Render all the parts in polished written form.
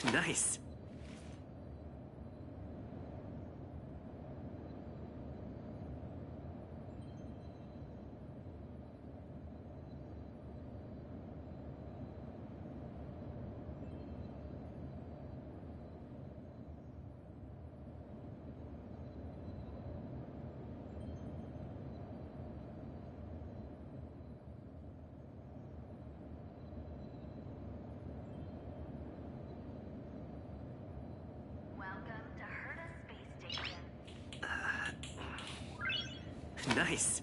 Nice. Nice.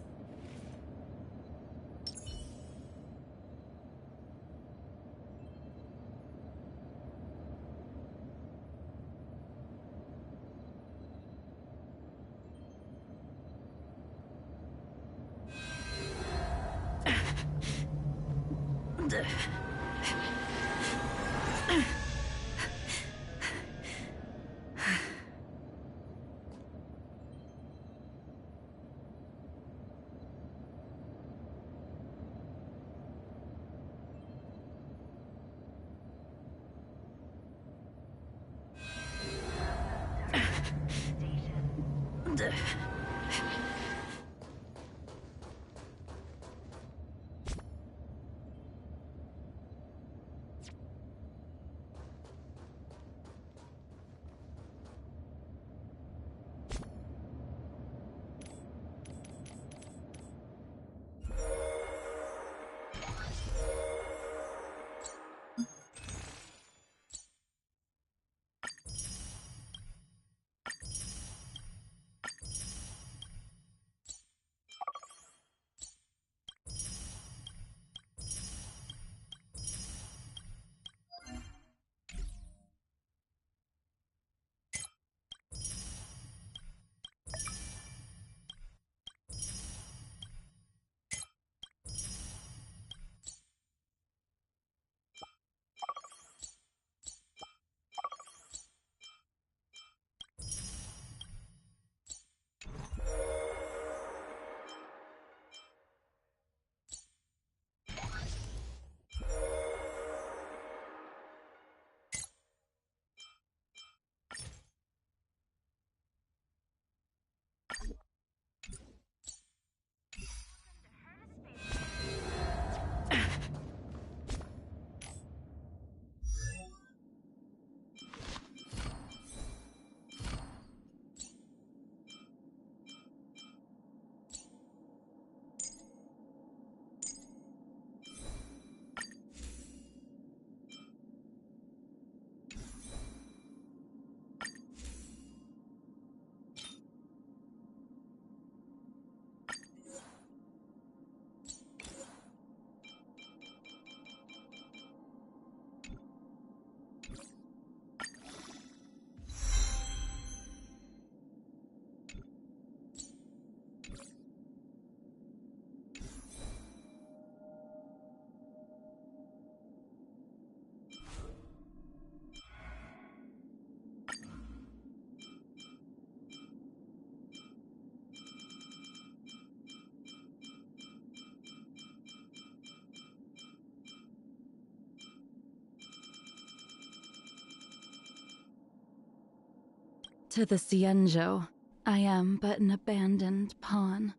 To the Cienjo, I am but an abandoned pawn,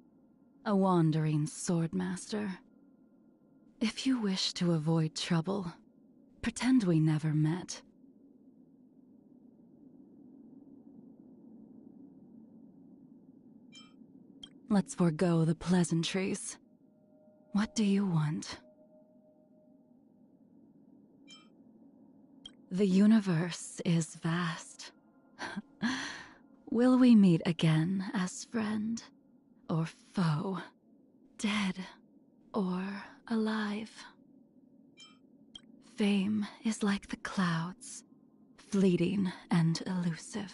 a wandering swordmaster. If you wish to avoid trouble, pretend we never met. Let's forego the pleasantries. What do you want? The universe is vast. Will we meet again as friend or foe, dead or alive? Fame is like the clouds, fleeting and elusive.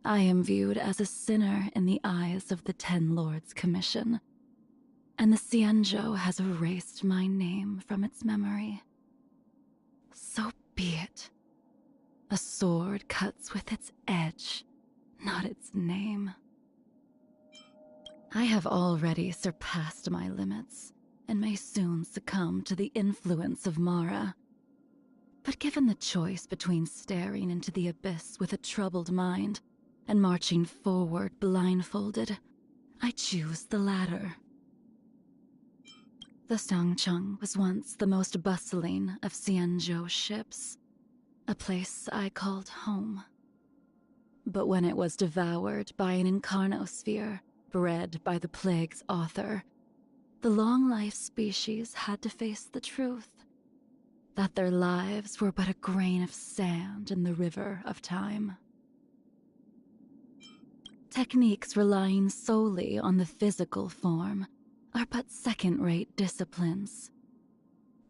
I am viewed as a sinner in the eyes of the Ten Lords Commission, and the Cienjo has erased my name from its memory. So be it. A sword cuts with its edge, not its name. I have already surpassed my limits, and may soon succumb to the influence of Mara. But given the choice between staring into the abyss with a troubled mind and marching forward blindfolded, I choose the latter. The Sangcheng was once the most bustling of Xianzhou ships, a place I called home. But when it was devoured by an incarnosphere bred by the plague's author, the long-life species had to face the truth that their lives were but a grain of sand in the river of time. Techniques relying solely on the physical form are but second-rate disciplines.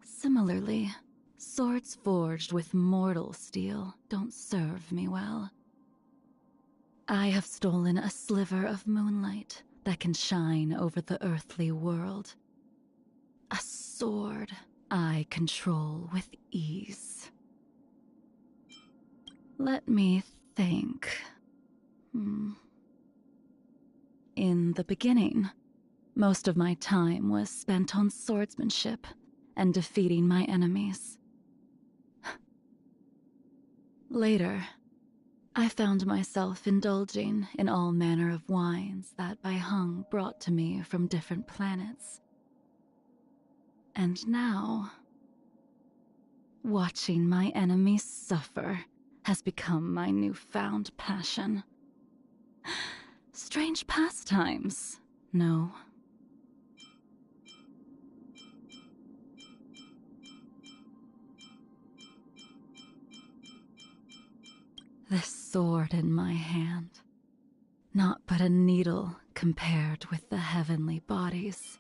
Similarly, swords forged with mortal steel don't serve me well. I have stolen a sliver of moonlight that can shine over the earthly world. A sword I control with ease. Let me think. In the beginning, most of my time was spent on swordsmanship and defeating my enemies. Later, I found myself indulging in all manner of wines that Bai Heng brought to me from different planets. And now, watching my enemies suffer has become my newfound passion. Strange pastimes, no? This sword in my hand, not but a needle compared with the heavenly bodies.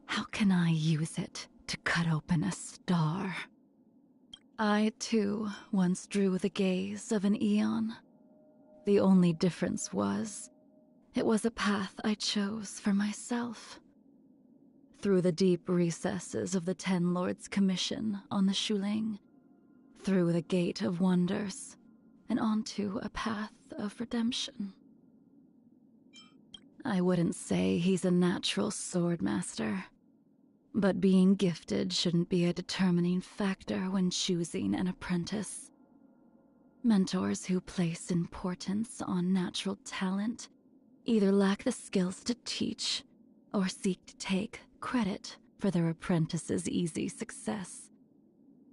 How can I use it to cut open a star? I, too, once drew the gaze of an eon. The only difference was, it was a path I chose for myself. Through the deep recesses of the Ten Lords' Commission on the Shuling, through the Gate of Wonders, and onto a path of redemption. I wouldn't say he's a natural swordmaster, but being gifted shouldn't be a determining factor when choosing an apprentice. Mentors who place importance on natural talent either lack the skills to teach or seek to take credit for their apprentice's easy success.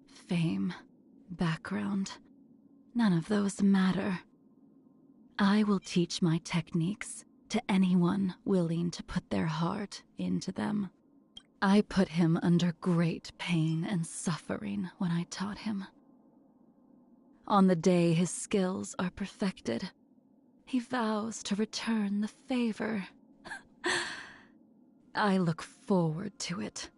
Fame, background, none of those matter. I will teach my techniques to anyone willing to put their heart into them. I put him under great pain and suffering when I taught him. On the day his skills are perfected, he vows to return the favor. I look forward to it.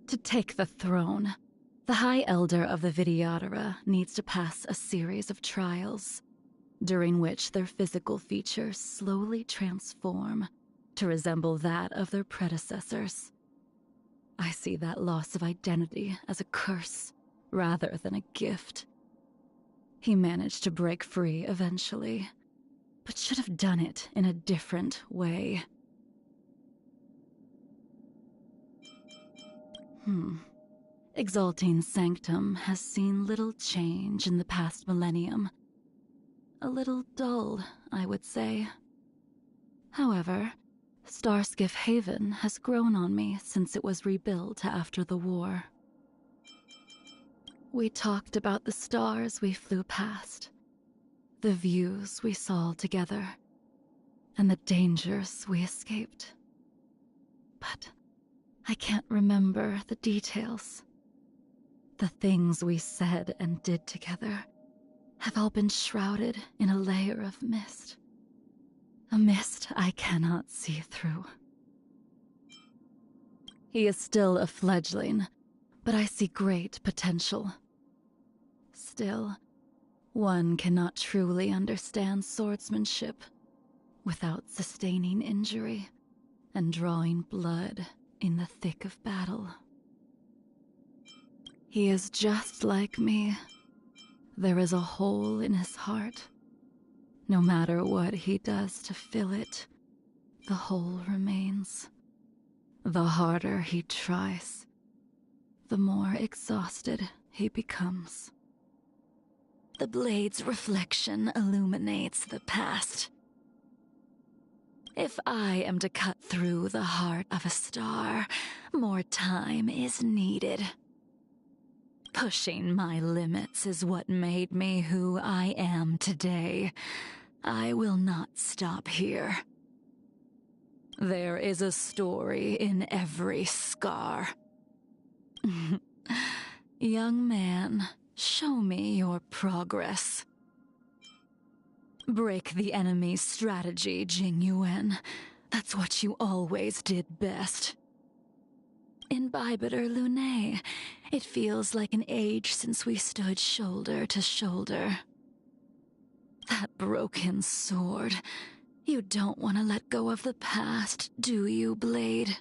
To take the throne, the High Elder of the Vidyadhara needs to pass a series of trials, during which their physical features slowly transform to resemble that of their predecessors. I see that loss of identity as a curse rather than a gift. He managed to break free eventually, but should have done it in a different way. Exalting Sanctum has seen little change in the past millennium. A little dull, I would say. However, Starskiff Haven has grown on me since it was rebuilt after the war. We talked about the stars we flew past, the views we saw together, and the dangers we escaped. But I can't remember the details. The things we said and did together have all been shrouded in a layer of mist. A mist I cannot see through. He is still a fledgling, but I see great potential. Still, one cannot truly understand swordsmanship without sustaining injury and drawing blood in the thick of battle. He is just like me. There is a hole in his heart. No matter what he does to fill it, the hole remains. The harder he tries, the more exhausted he becomes. The blade's reflection illuminates the past. If I am to cut through the heart of a star, more time is needed. Pushing my limits is what made me who I am today. I will not stop here. There is a story in every scar. Young man, show me your progress. Break the enemy's strategy, Jing Yuan. That's what you always did best. In Bibiter Lune, it feels like an age since we stood shoulder to shoulder. That broken sword. You don't want to let go of the past, do you, Blade?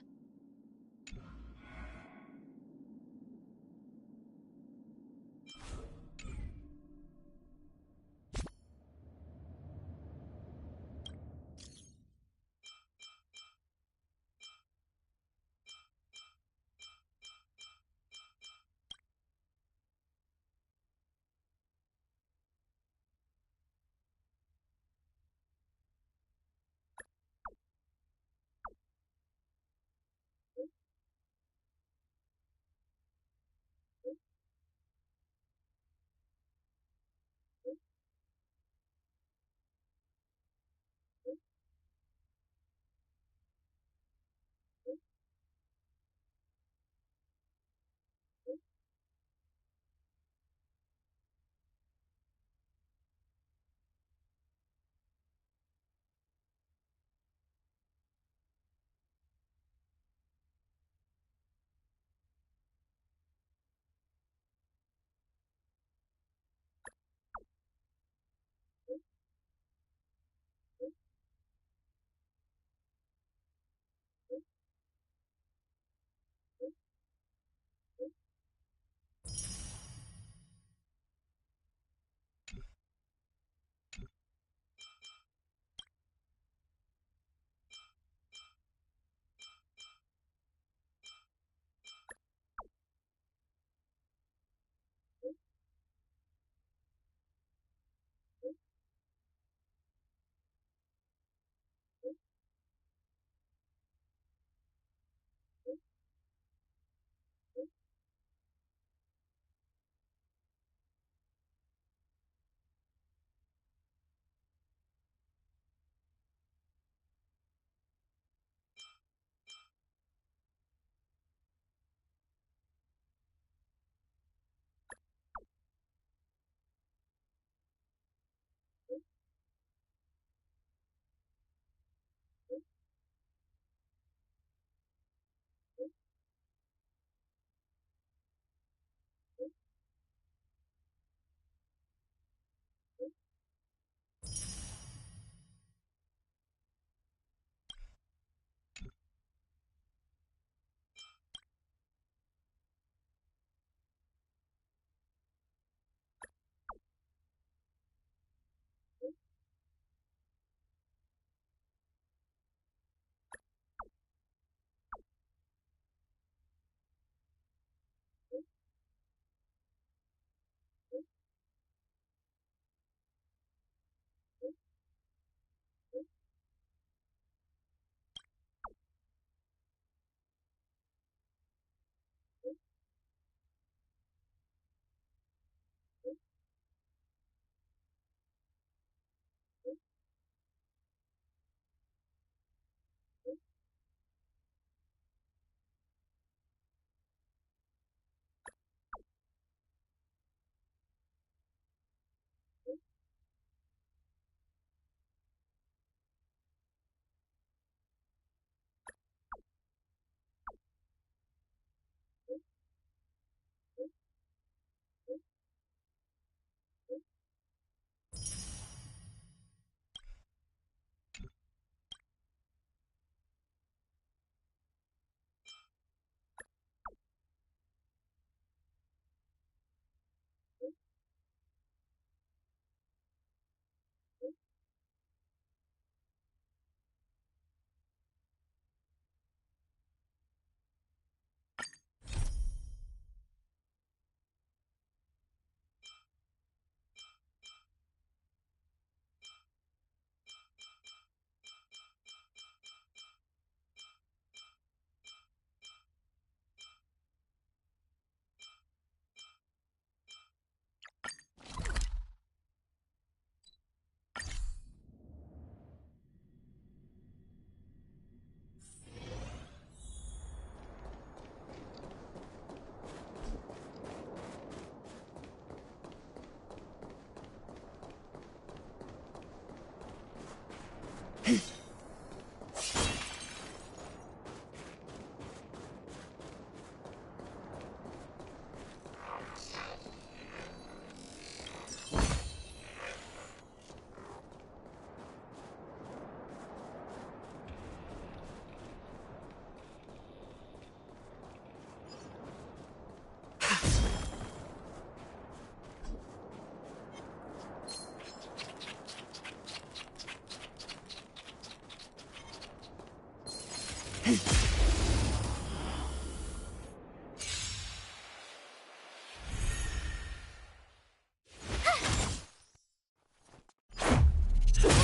How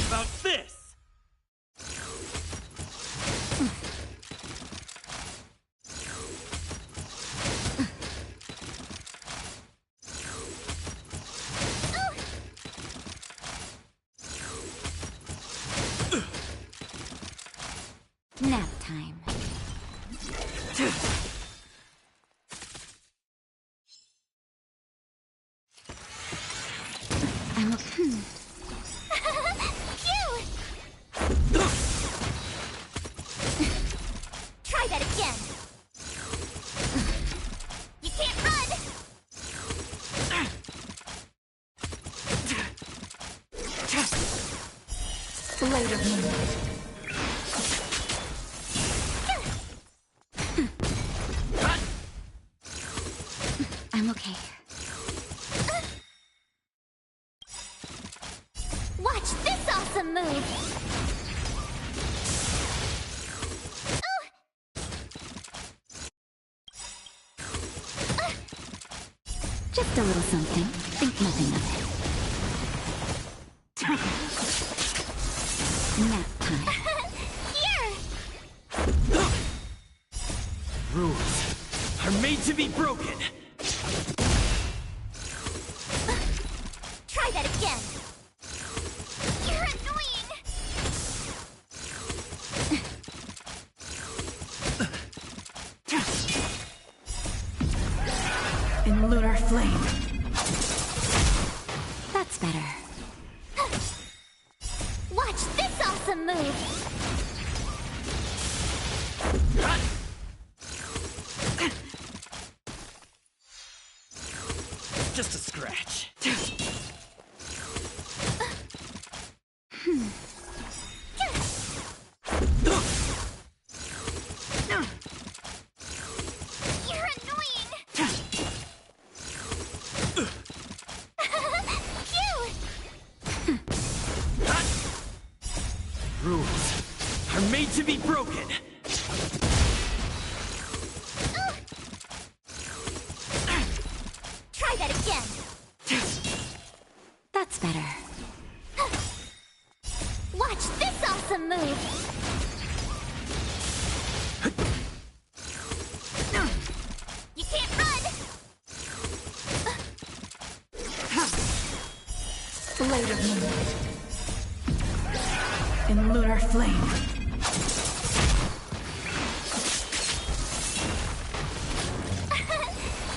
about this? Nap time. I'm Try that again. You can't run. Blade of Moonlight. I'm okay. Watch this awesome move. Just a little something. Think nothing of it. Nap time. Here. Rules are made to be broken. Try that again. You're annoying. In lunar flame. That's better. Watch this awesome move. Just a scratch. You're annoying. Phew. Rules are made to be broken. Try that again. That's better. Watch this awesome move. You can't run. Blade of Moonlight. In lunar flame.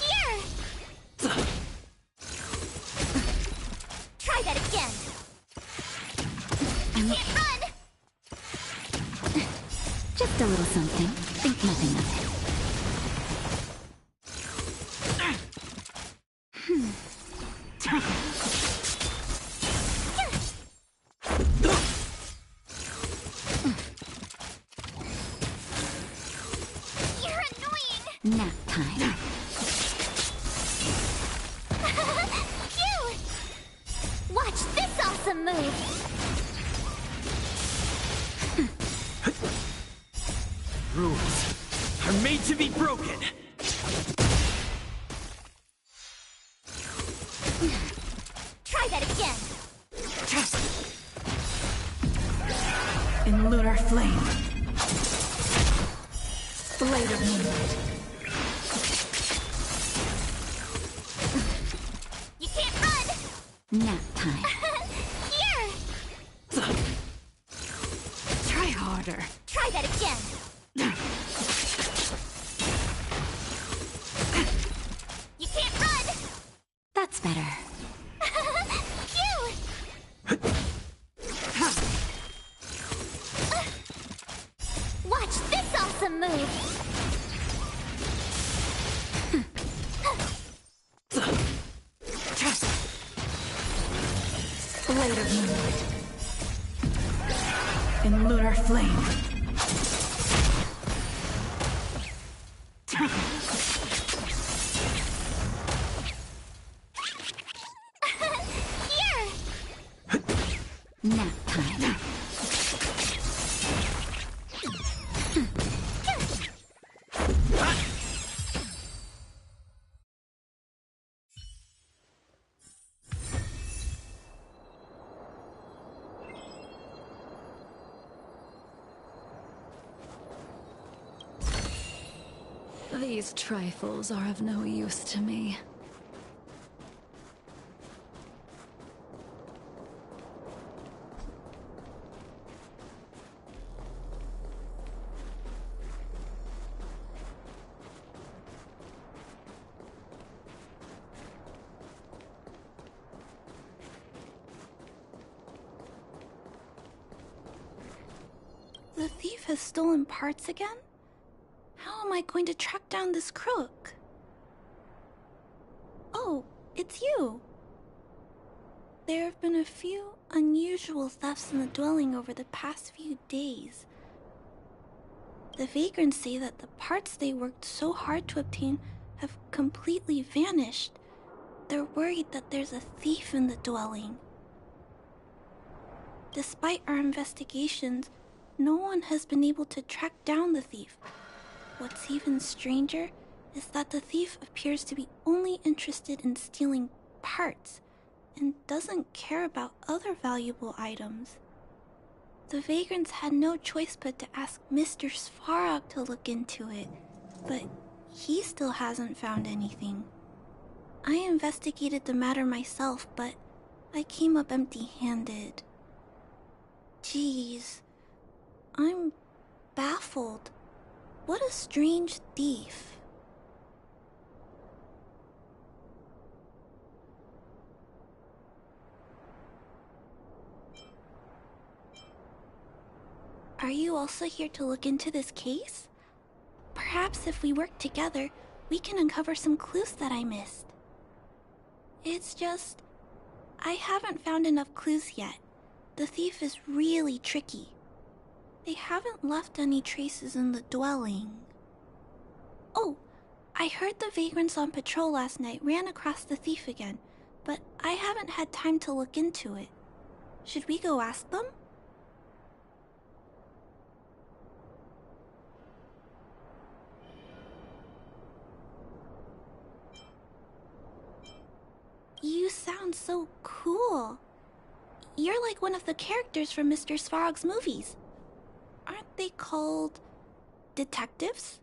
Here. Try that again. I'm Can't run. just a little something. Think nothing of it. You're annoying. Nap time. Phew. Watch this awesome move. Rules are made to be broken. Try that again. In lunar flame. Blade of Moonlight. You can't run. Nap time. Here. Try harder. Try that again. You can't run. That's better. Phew. Watch this awesome move. Blade of Moonlight. In lunar flame. Here. Nap time. These trifles are of no use to me. The thief has stolen parts again? How am I going to track down this crook? Oh, it's you. There have been a few unusual thefts in the dwelling over the past few days. The vagrants say that the parts they worked so hard to obtain have completely vanished. They're worried that there's a thief in the dwelling. Despite our investigations, no one has been able to track down the thief. What's even stranger is that the thief appears to be only interested in stealing parts and doesn't care about other valuable items. The vagrants had no choice but to ask Mr. Svarog to look into it, but he still hasn't found anything. I investigated the matter myself, but I came up empty-handed. Jeez, I'm baffled. What a strange thief. Are you also here to look into this case? Perhaps if we work together, we can uncover some clues that I missed. It's just, I haven't found enough clues yet. The thief is really tricky. They haven't left any traces in the dwelling. Oh, I heard the vagrants on patrol last night ran across the thief again, but I haven't had time to look into it. Should we go ask them? You sound so cool. You're like one of the characters from Mr. Svarog's movies. Aren't they called detectives?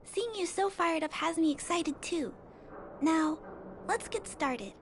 Seeing you so fired up has me excited too. Now, let's get started.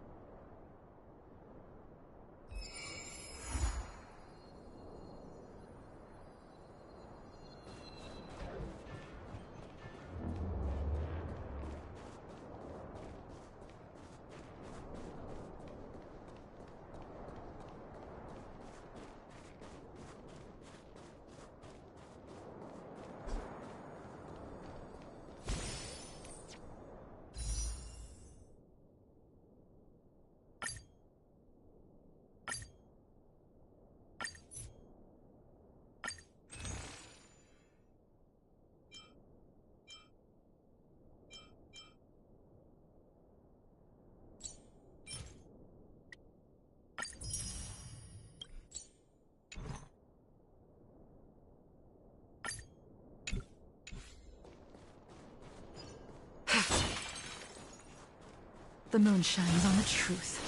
The moon shines on the truth.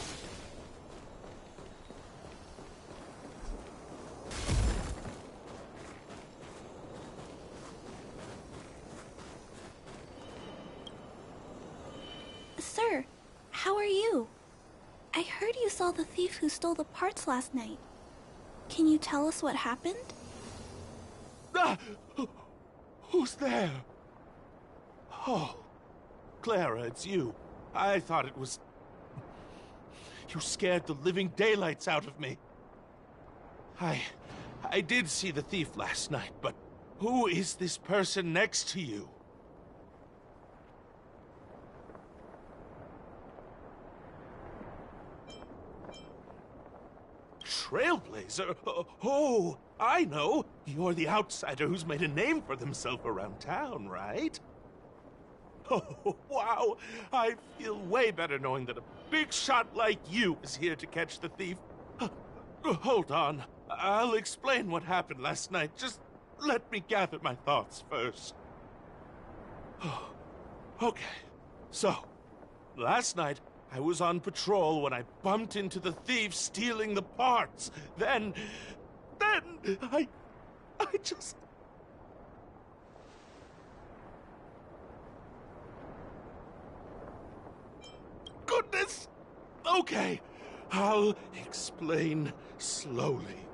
Sir, how are you? I heard you saw the thief who stole the parts last night. Can you tell us what happened? Ah! Who's there? Oh, Clara, it's you. I thought it was... You scared the living daylights out of me. I did see the thief last night, but who is this person next to you? Trailblazer? Oh, I know. You're the outsider who's made a name for themselves around town, right? Oh, wow. I feel way better knowing that a big shot like you is here to catch the thief. Hold on. I'll explain what happened last night. Just let me gather my thoughts first. Okay. So, last night, I was on patrol when I bumped into the thief stealing the parts. Then I just... Okay, I'll explain slowly.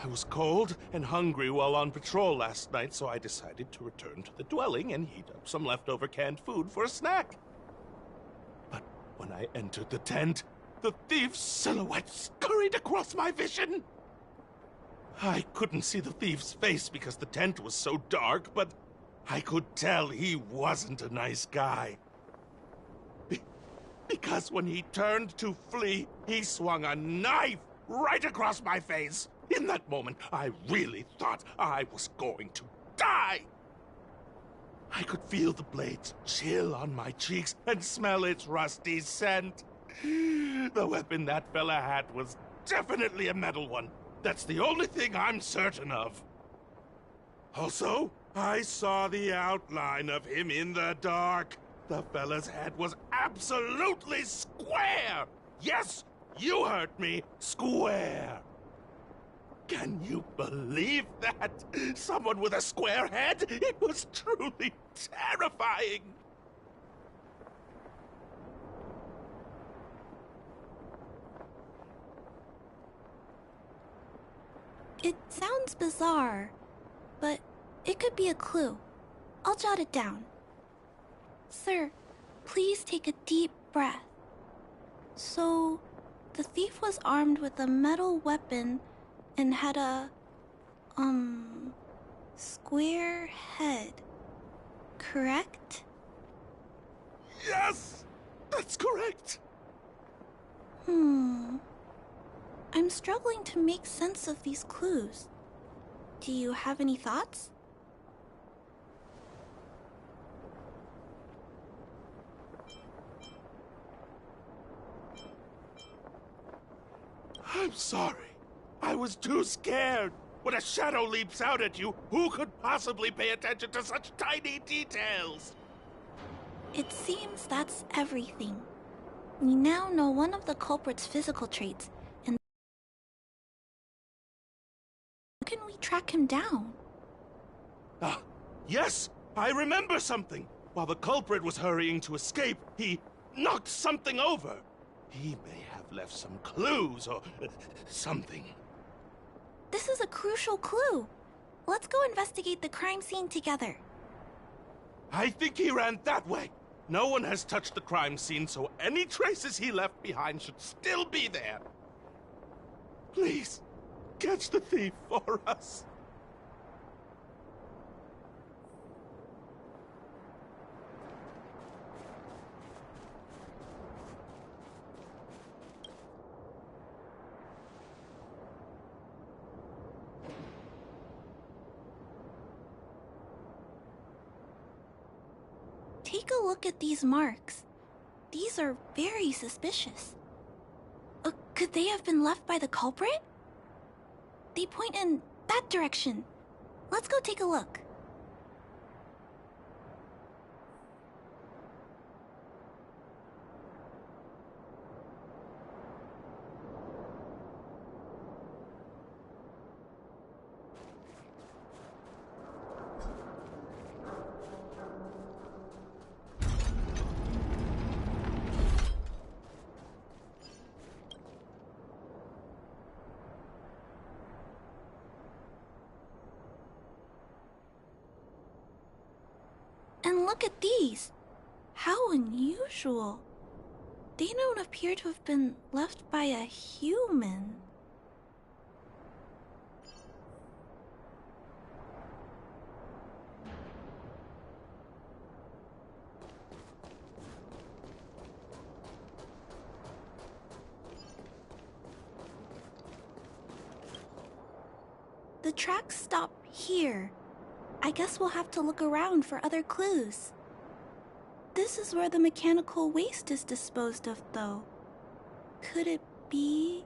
I was cold and hungry while on patrol last night, so I decided to return to the dwelling and heat up some leftover canned food for a snack. But when I entered the tent, the thief's silhouette scurried across my vision. I couldn't see the thief's face because the tent was so dark, but I could tell he wasn't a nice guy. Because when he turned to flee, he swung a knife right across my face. In that moment, I really thought I was going to die. I could feel the blades chill on my cheeks and smell its rusty scent. The weapon that fella had was definitely a metal one. That's the only thing I'm certain of. Also, I saw the outline of him in the dark. The fella's head was absolutely square! Yes, you heard me, square! Can you believe that? Someone with a square head? It was truly terrifying! It sounds bizarre, but it could be a clue. I'll jot it down. Sir, please take a deep breath. So, the thief was armed with a metal weapon and had a, square head, correct? Yes! That's correct! I'm struggling to make sense of these clues. Do you have any thoughts? I'm sorry. I was too scared. When a shadow leaps out at you, who could possibly pay attention to such tiny details? It seems that's everything. We now know one of the culprit's physical traits, and how can we track him down? Ah, yes! I remember something! While the culprit was hurrying to escape, he knocked something over. He may have left some clues or something. This is a crucial clue. Let's go investigate the crime scene together. I think he ran that way. No one has touched the crime scene, so any traces he left behind should still be there. Please, catch the thief for us. Take a look at these marks. These are very suspicious. Could they have been left by the culprit? They point in that direction. Let's go take a look. And look at these. How unusual. They don't appear to have been left by a human. The tracks stop here. I guess we'll have to look around for other clues. This is where the mechanical waste is disposed of, though. Could it be...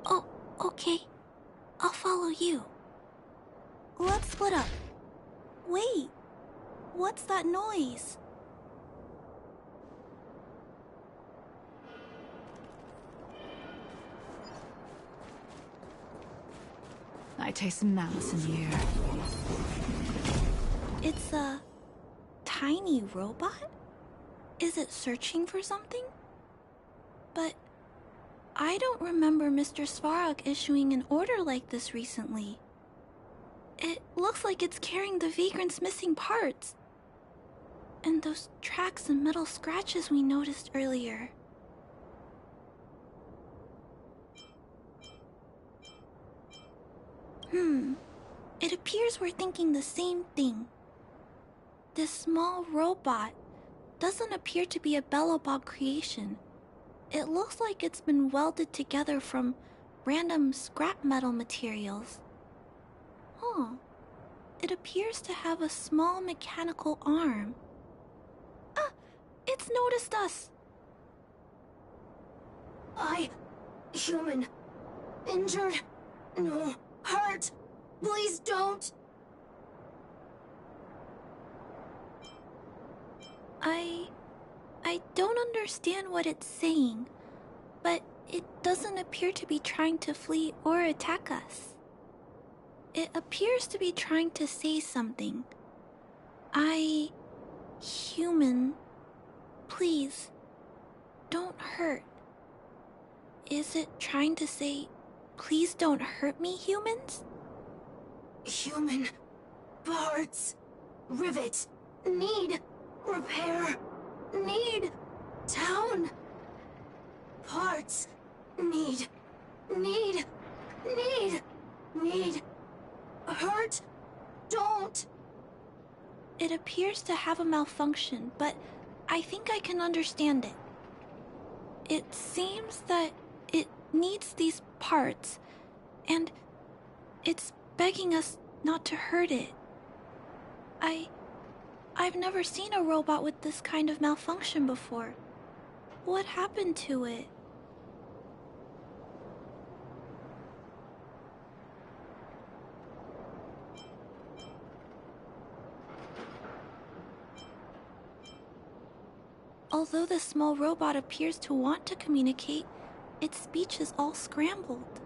Oh, okay. I'll follow you. Let's split up. Wait, what's that noise? I taste malice in the air. It's a tiny robot? Is it searching for something? But I don't remember Mr. Svarog issuing an order like this recently. It looks like it's carrying the vagrant's missing parts. And those tracks and metal scratches we noticed earlier. It appears we're thinking the same thing. This small robot doesn't appear to be a Belobog creation. It looks like it's been welded together from random scrap metal materials. It appears to have a small mechanical arm. It's noticed us! Human. Injured. No. Hurt. Please don't. I don't understand what it's saying, but it doesn't appear to be trying to flee or attack us. It appears to be trying to say something. Human, please, don't hurt. Is it trying to say, please don't hurt me, humans? Human. Parts. Rivet. Need. Repair. Need. Town. Parts. Need. Hurt. Don't. It appears to have a malfunction, but I think I can understand it. It seems that it needs these parts, and it's begging us not to hurt it. I've never seen a robot with this kind of malfunction before. What happened to it? Although the small robot appears to want to communicate, its speech is all scrambled.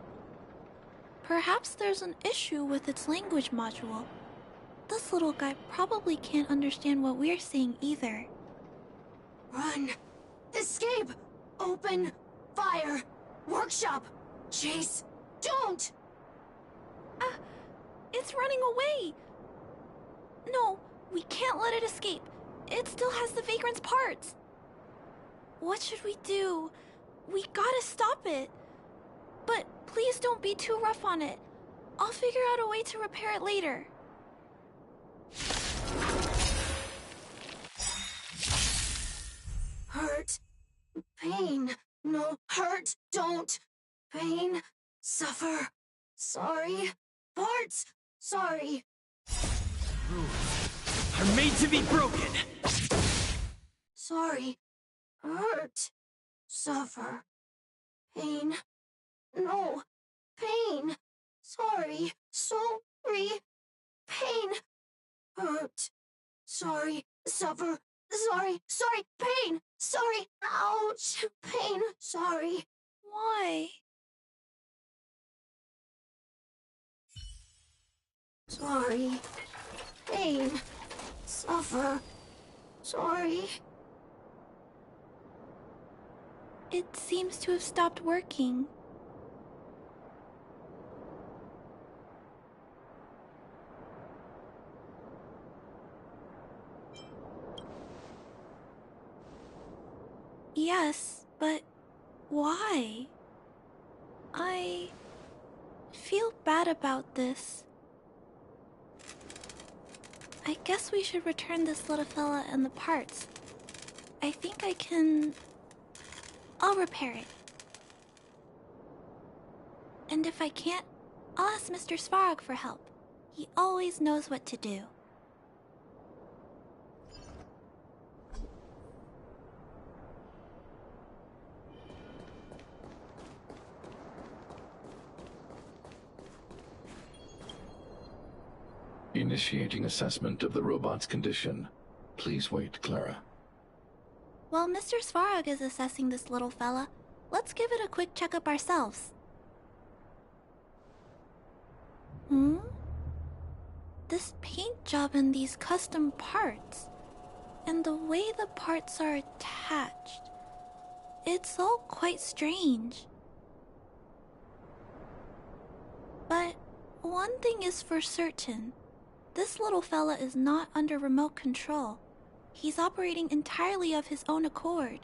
Perhaps there's an issue with its language module. This little guy probably can't understand what we're saying either. Run. Escape. Open. Fire. Workshop. Chase. Don't. It's running away! No, we can't let it escape. It still has the vagrant's parts. What should we do? We gotta stop it. But please don't be too rough on it. I'll figure out a way to repair it later. Hurt. Pain. No. Hurt. Don't. Pain. Suffer. Sorry. Parts. Sorry. Rules are made to be broken. Sorry. Hurt. Suffer. Pain. No. Pain. Sorry. Sorry. Pain. Hurt. Sorry. Suffer. Sorry. Sorry. Pain. Sorry. Ouch. Pain. Sorry. Why? Sorry. Pain. Suffer. Sorry. It seems to have stopped working. Yes, but why? I feel bad about this. I guess we should return this little fella and the parts. I think I can... I'll repair it. And if I can't, I'll ask Mr. Svarog for help. He always knows what to do. Initiating assessment of the robot's condition. Please wait, Clara. While Mr. Svarog is assessing this little fella, let's give it a quick checkup ourselves. this paint job and these custom parts, and the way the parts are attached, it's all quite strange. But one thing is for certain. This little fella is not under remote control. He's operating entirely of his own accord.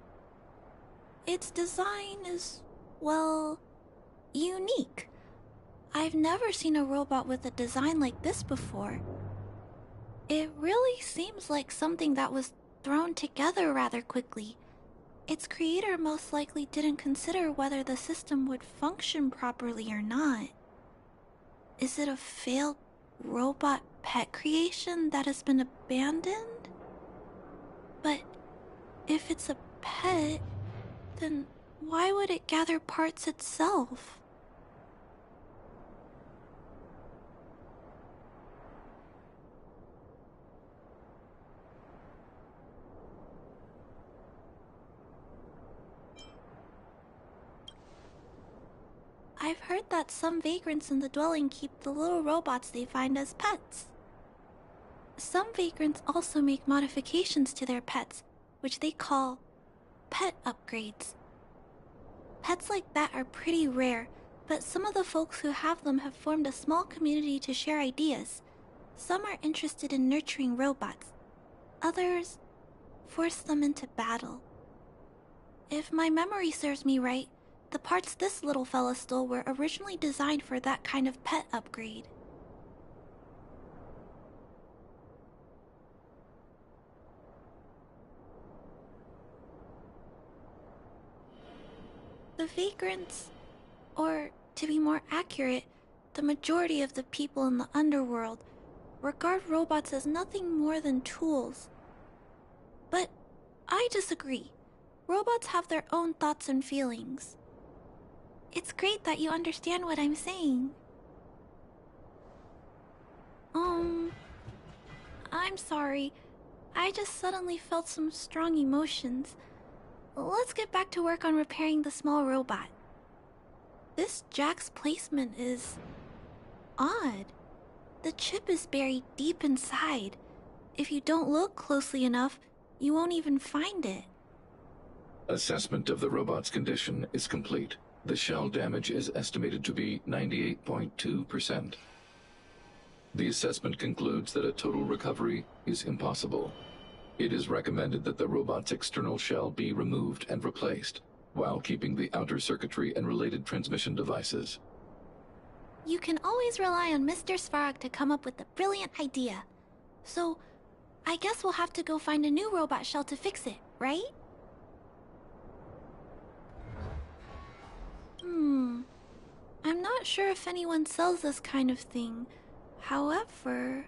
Its design is, well, unique. I've never seen a robot with a design like this before. It really seems like something that was thrown together rather quickly. Its creator most likely didn't consider whether the system would function properly or not. Is it a failed robot pet creation that has been abandoned? But if it's a pet, then why would it gather parts itself? I've heard that some vagrants in the dwelling keep the little robots they find as pets. Some vagrants also make modifications to their pets, which they call pet upgrades. Pets like that are pretty rare, but some of the folks who have them have formed a small community to share ideas. Some are interested in nurturing robots. Others force them into battle. If my memory serves me right, the parts this little fella stole were originally designed for that kind of pet upgrade. The vagrants, or to be more accurate, the majority of the people in the underworld, regard robots as nothing more than tools. But I disagree. Robots have their own thoughts and feelings. It's great that you understand what I'm saying. I'm sorry. I just suddenly felt some strong emotions. Let's get back to work on repairing the small robot. This jack's placement is odd. The chip is buried deep inside. If you don't look closely enough, you won't even find it. Assessment of the robot's condition is complete. The shell damage is estimated to be 98.2%. The assessment concludes that a total recovery is impossible. It is recommended that the robot's external shell be removed and replaced, while keeping the outer circuitry and related transmission devices. You can always rely on Mr. Svarog to come up with a brilliant idea. So, I guess we'll have to go find a new robot shell to fix it, right? I'm not sure if anyone sells this kind of thing. However,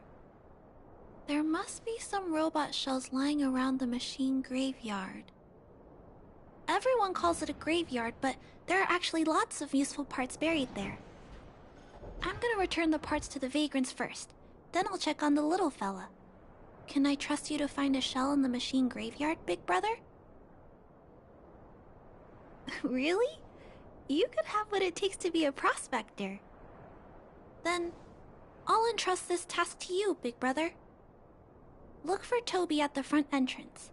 there must be some robot shells lying around the machine graveyard. Everyone calls it a graveyard, but there are actually lots of useful parts buried there. I'm gonna return the parts to the vagrants first. Then I'll check on the little fella. Can I trust you to find a shell in the machine graveyard, big brother? Really? You could have what it takes to be a prospector. Then, I'll entrust this task to you, big brother. Look for Toby at the front entrance.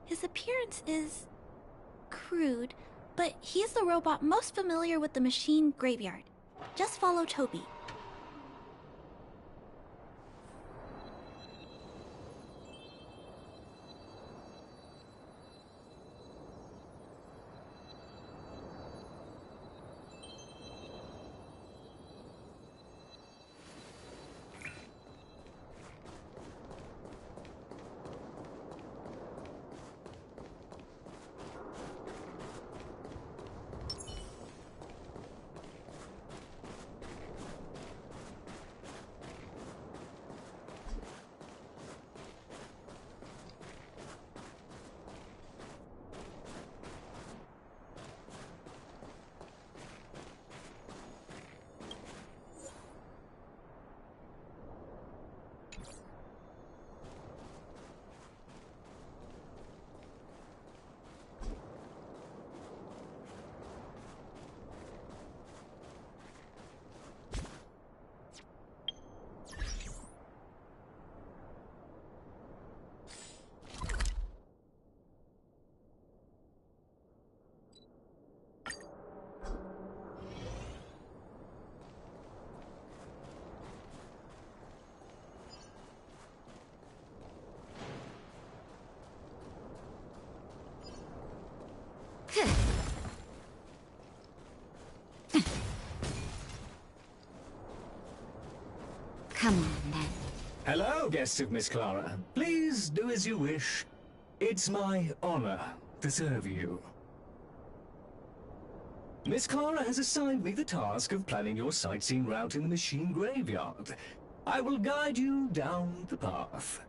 His appearance is crude, but he's the robot most familiar with the machine graveyard. Just follow Toby. Come on, then. Hello, guests of Miss Clara. Please do as you wish. It's my honor to serve you. Miss Clara has assigned me the task of planning your sightseeing route in the machine graveyard. I will guide you down the path.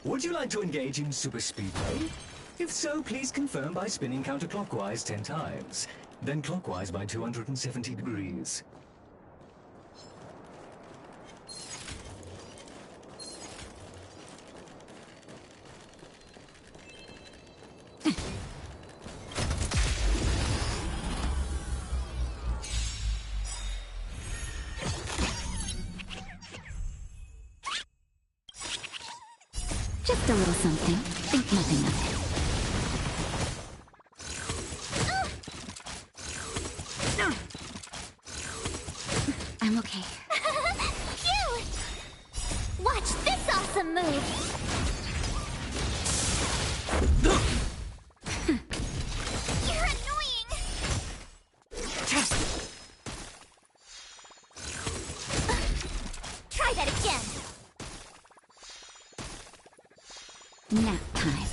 Would you like to engage in super speedway? If so, please confirm by spinning counterclockwise 10 times, then clockwise by 270 degrees. Just a little something. Think nothing of it. I'm okay. Phew! Watch this awesome move! You're annoying! Try that again! Nap time.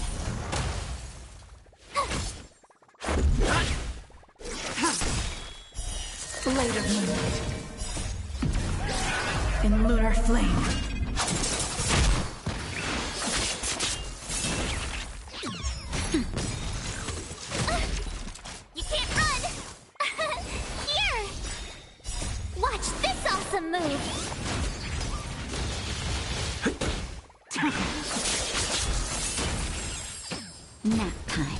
Blade of Moonlight. In lunar flame. You can't run! Here! Watch this awesome move! Nap time.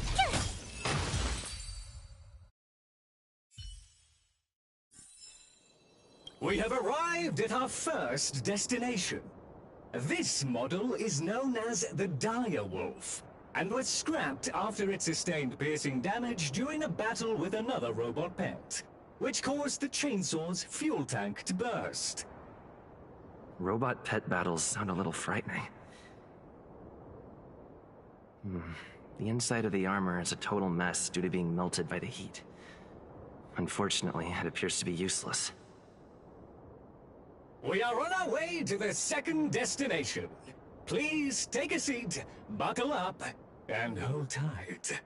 We have arrived at our first destination. This model is known as the Dire Wolf, and was scrapped after it sustained piercing damage during a battle with another robot pet, which caused the chainsaw's fuel tank to burst. Robot pet battles sound a little frightening. The inside of the armor is a total mess due to being melted by the heat. Unfortunately, it appears to be useless. We are on our way to the second destination. Please take a seat, buckle up, and hold tight.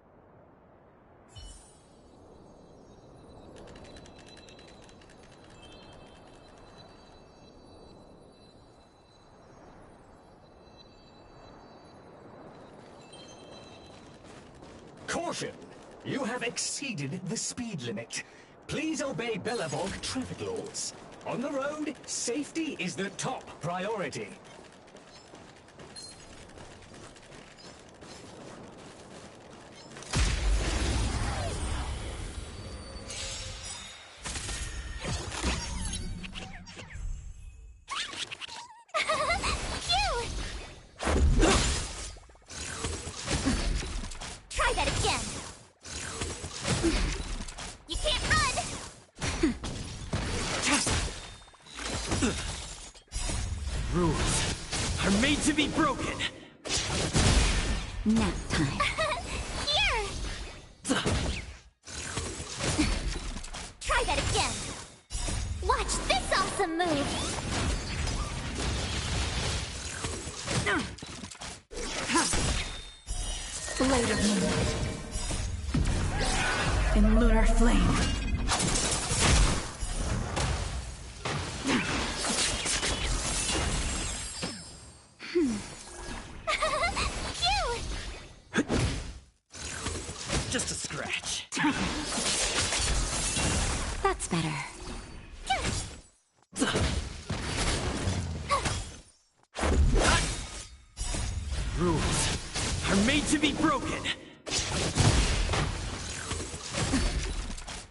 Caution! You have exceeded the speed limit. Please obey Belobog traffic laws. On the road, safety is the top priority. Phew! Try that again! You can't run! Rules are made to be broken! Nap time. Here! Try that again! Watch this awesome move! Blade of Moonlight. In lunar flame. Phew! Just a scratch. That's better. Rules are made to be broken!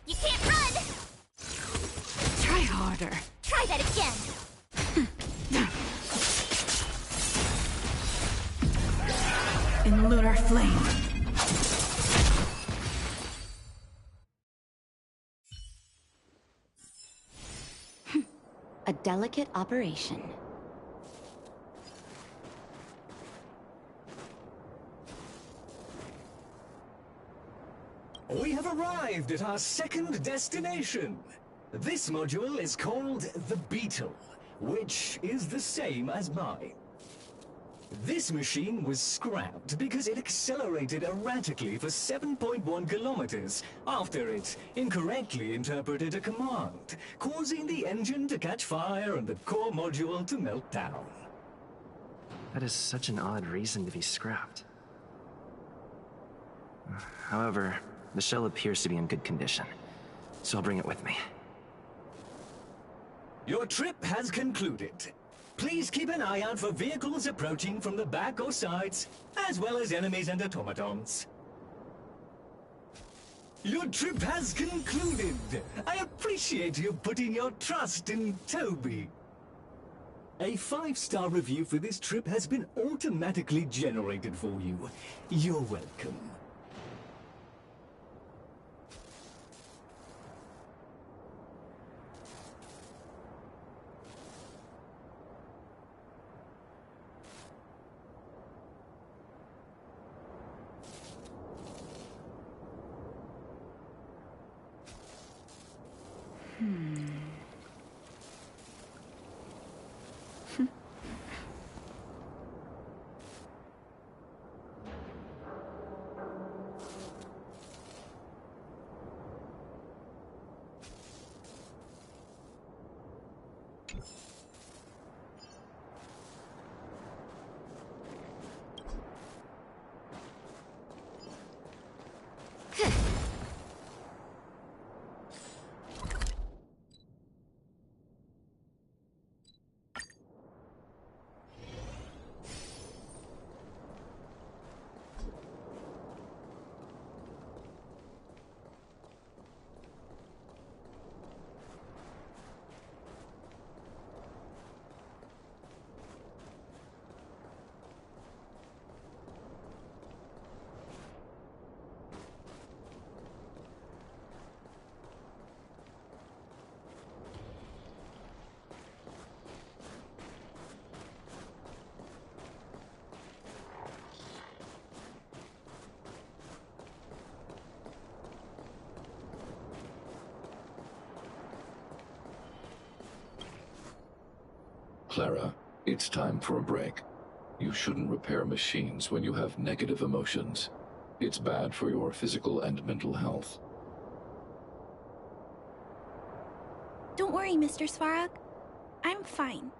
You can't run! Try harder. Try that again! In lunar flame. A delicate operation. We have arrived at our second destination. This module is called the Beetle, which is the same as mine. This machine was scrapped because it accelerated erratically for 7.1 kilometers after it incorrectly interpreted a command, causing the engine to catch fire and the core module to melt down. That is such an odd reason to be scrapped. However, the shell appears to be in good condition, so I'll bring it with me. Your trip has concluded. Please keep an eye out for vehicles approaching from the back or sides, as well as enemies and automatons. Your trip has concluded. I appreciate you putting your trust in Toby. A 5-star review for this trip has been automatically generated for you. You're welcome. Clara, it's time for a break. You shouldn't repair machines when you have negative emotions. It's bad for your physical and mental health. Don't worry, Mr. Svarog. I'm fine.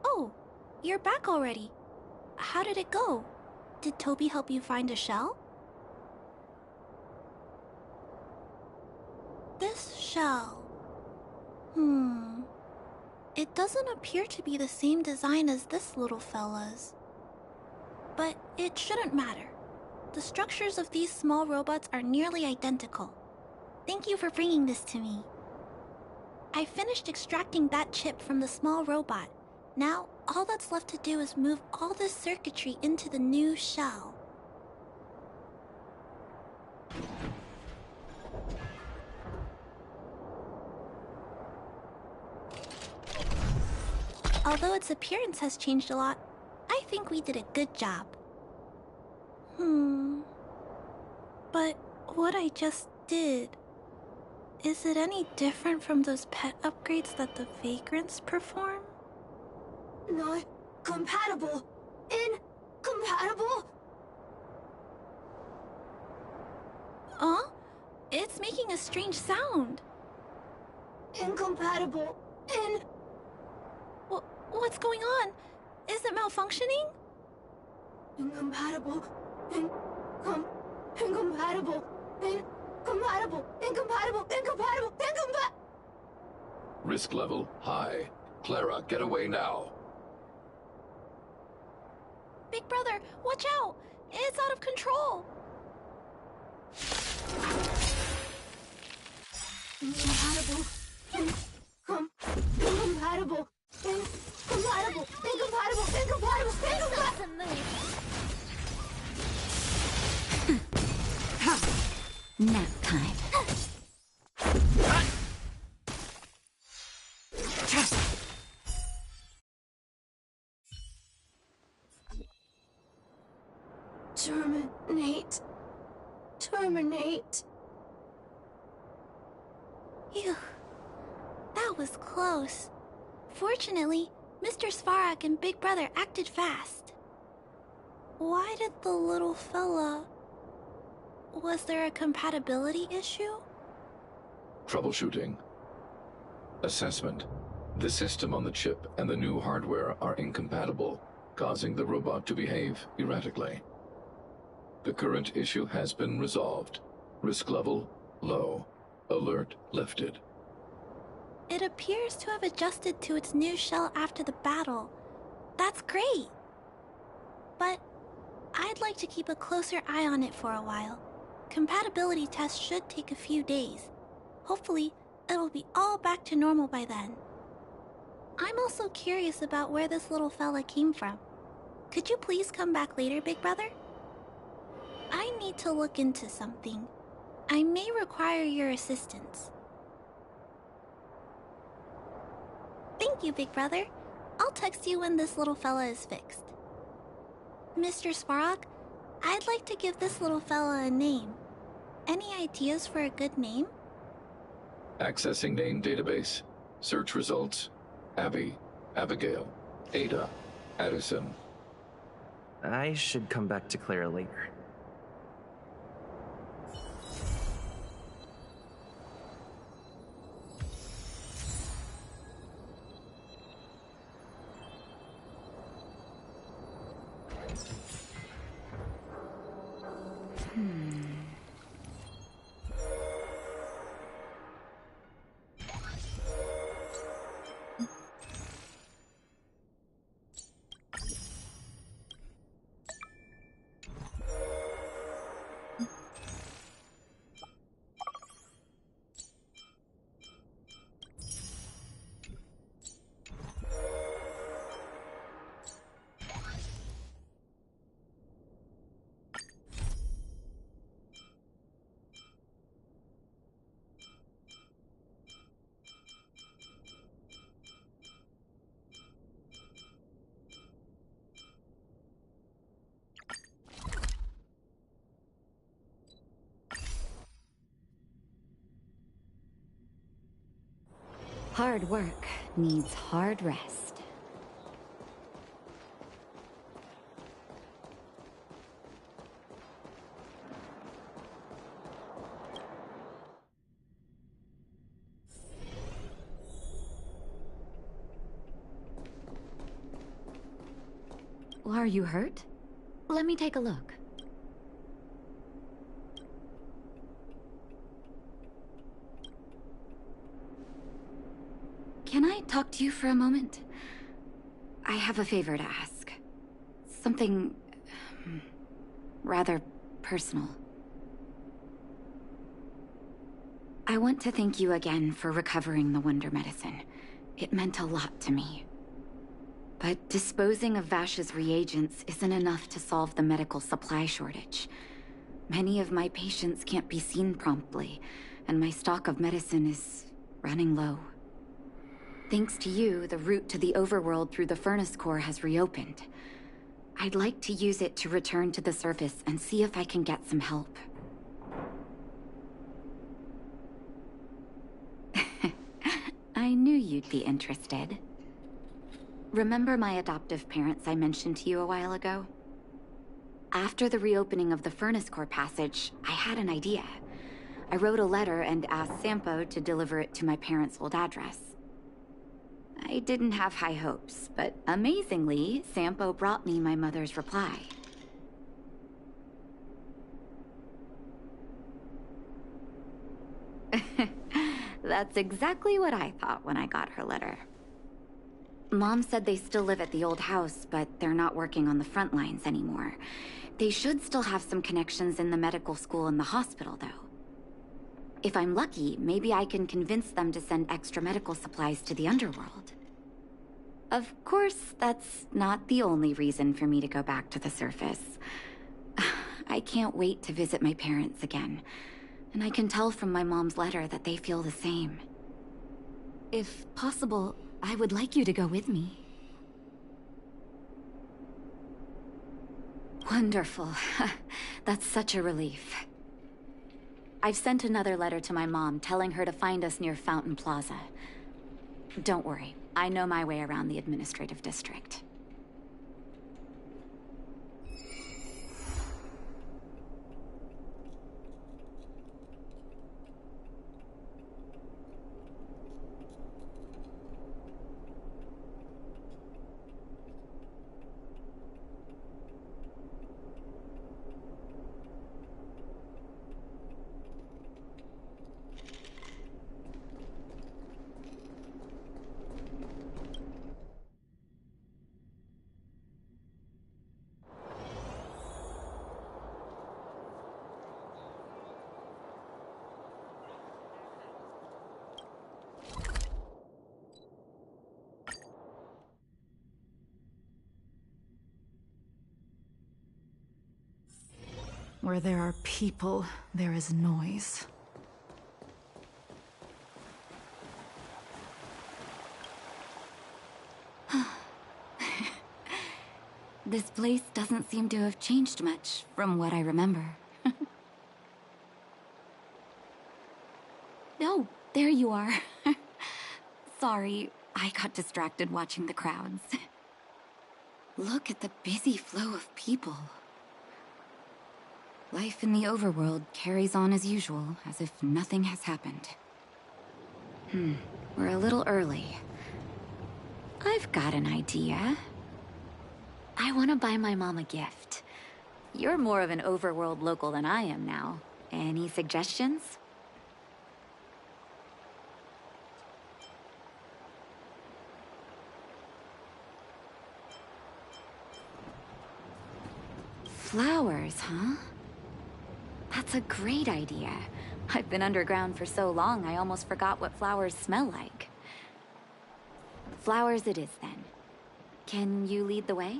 Oh, you're back already. How did it go? Did Toby help you find a shell? This shell... It doesn't appear to be the same design as this little fella's. But it shouldn't matter. The structures of these small robots are nearly identical. Thank you for bringing this to me. I finished extracting that chip from the small robot. Now, all that's left to do is move all this circuitry into the new shell. Although its appearance has changed a lot, I think we did a good job. But what I just did... Is it any different from those pet upgrades that the Vagrants perform? Not compatible. Incompatible? It's making a strange sound. Incompatible. What's going on? Is it malfunctioning? Incompatible. Incompatible. Risk level high. Clara, get away now. Big brother, watch out! It's out of control! Incompatible. Incompatible. Nap time. Terminate. terminate. Phew. That was close. Fortunately, Mr. Svarak and Big Brother acted fast. Why did the little fella... Was there a compatibility issue? Troubleshooting. Assessment. The system on the chip and the new hardware are incompatible, causing the robot to behave erratically. The current issue has been resolved. Risk level, low. Alert lifted. It appears to have adjusted to its new shell after the battle. That's great! But I'd like to keep a closer eye on it for a while. Compatibility tests should take a few days. Hopefully, it'll be all back to normal by then. I'm also curious about where this little fella came from. Could you please come back later, Big Brother? I need to look into something. I may require your assistance. Thank you, Big Brother. I'll text you when this little fella is fixed. Mr. Svarog, I'd like to give this little fella a name. Any ideas for a good name? Accessing name database. Search results. Abby, Abigail, Ada, Addison. I should come back to Clara later. Hard work needs hard rest. Are you hurt? Let me take a look. Can I talk to you for a moment? I have a favor to ask. Something... rather personal. I want to thank you again for recovering the Wonder Medicine. It meant a lot to me. But disposing of Vash's reagents isn't enough to solve the medical supply shortage. Many of my patients can't be seen promptly, and my stock of medicine is running low. Thanks to you, the route to the overworld through the furnace core has reopened. I'd like to use it to return to the surface and see if I can get some help. I knew you'd be interested. Remember my adoptive parents I mentioned to you a while ago? After the reopening of the furnace core passage, I had an idea. I wrote a letter and asked Sampo to deliver it to my parents' old address. I didn't have high hopes, but amazingly, Sampo brought me my mother's reply. That's exactly what I thought when I got her letter. Mom said they still live at the old house, but they're not working on the front lines anymore. They should still have some connections in the medical school and the hospital, though. If I'm lucky, maybe I can convince them to send extra medical supplies to the underworld. Of course, that's not the only reason for me to go back to the surface. I can't wait to visit my parents again, and I can tell from my mom's letter that they feel the same. If possible, I would like you to go with me. Wonderful. That's such a relief. I've sent another letter to my mom telling her to find us near Fountain Plaza. Don't worry, I know my way around the administrative district. Where there are people, there is noise. This place doesn't seem to have changed much from what I remember. Oh, there you are. Sorry, I got distracted watching the crowds. Look at the busy flow of people. Life in the overworld carries on as usual, as if nothing has happened. We're a little early. I've got an idea. I want to buy my mom a gift. You're more of an overworld local than I am now. Any suggestions? Flowers, huh? That's a great idea. I've been underground for so long, I almost forgot what flowers smell like. Flowers it is, then. Can you lead the way?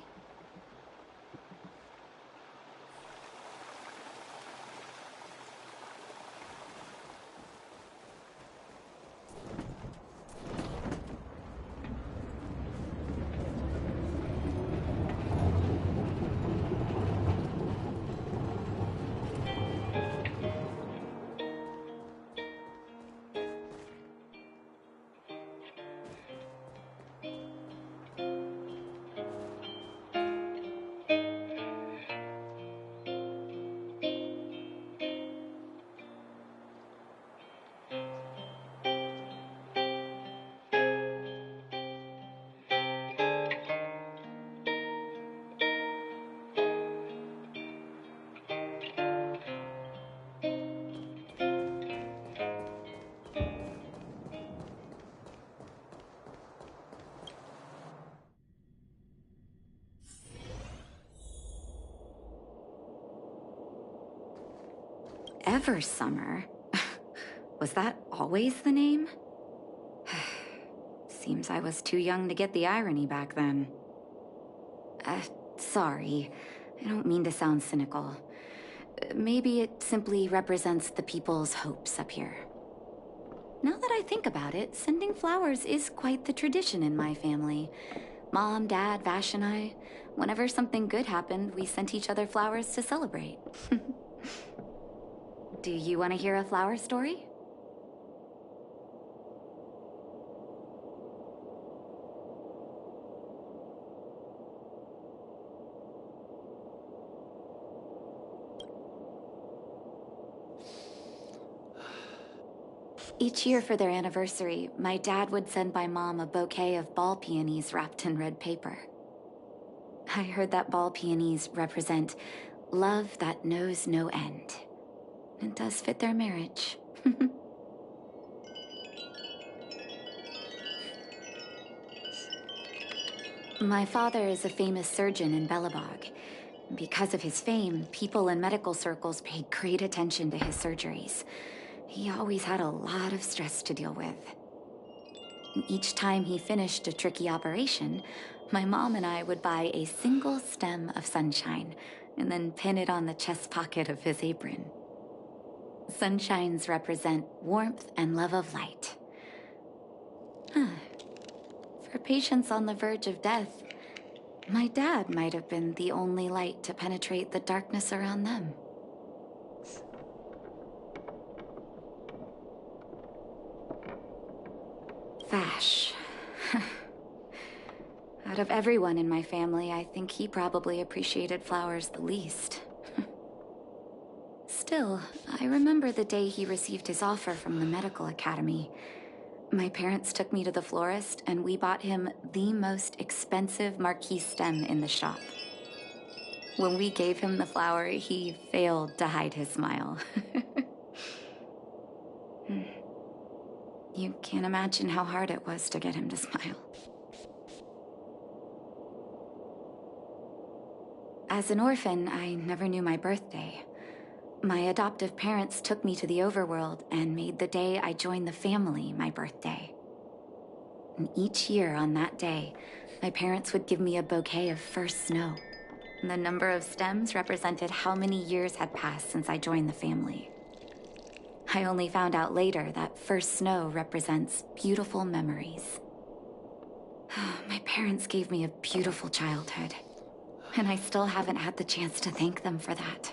Eversummer? Was that always the name? Seems I was too young to get the irony back then. Sorry. I don't mean to sound cynical. Maybe it simply represents the people's hopes up here. Now that I think about it, sending flowers is quite the tradition in my family. Mom, Dad, Vash, and I, whenever something good happened, we sent each other flowers to celebrate. Do you want to hear a flower story? Each year for their anniversary, my dad would send my mom a bouquet of ball peonies wrapped in red paper. I heard that ball peonies represent love that knows no end. It does fit their marriage. My father is a famous surgeon in Belobog. Because of his fame, people in medical circles paid great attention to his surgeries. He always had a lot of stress to deal with. Each time he finished a tricky operation, my mom and I would buy a single stem of sunshine and then pin it on the chest pocket of his apron. Sunshines represent warmth and love of light. For patients on the verge of death, my dad might have been the only light to penetrate the darkness around them. Vash. Out of everyone in my family, I think he probably appreciated flowers the least. Still, I remember the day he received his offer from the medical academy. My parents took me to the florist, and we bought him the most expensive marquee stem in the shop. When we gave him the flower, he failed to hide his smile. You can't imagine how hard it was to get him to smile. As an orphan, I never knew my birthday. My adoptive parents took me to the overworld and made the day I joined the family my birthday. And each year on that day, my parents would give me a bouquet of first snow. The number of stems represented how many years had passed since I joined the family. I only found out later that first snow represents beautiful memories. My parents gave me a beautiful childhood, and I still haven't had the chance to thank them for that.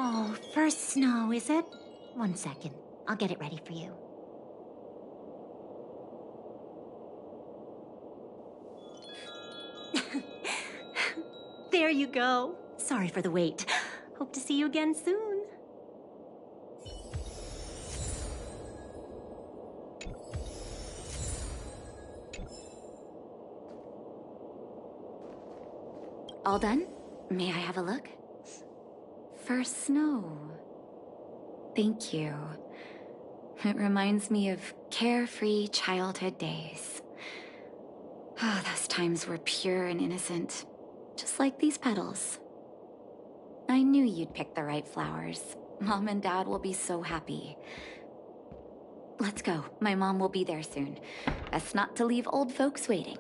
Oh, first snow, is it? 1 second. I'll get it ready for you. There you go. Sorry for the wait. Hope to see you again soon. All done? May I have a look? First snow. Thank you. It reminds me of carefree childhood days. Ah, those times were pure and innocent, just like these petals. I knew you'd pick the right flowers. Mom and Dad will be so happy. Let's go. My mom will be there soon. Best not to leave old folks waiting.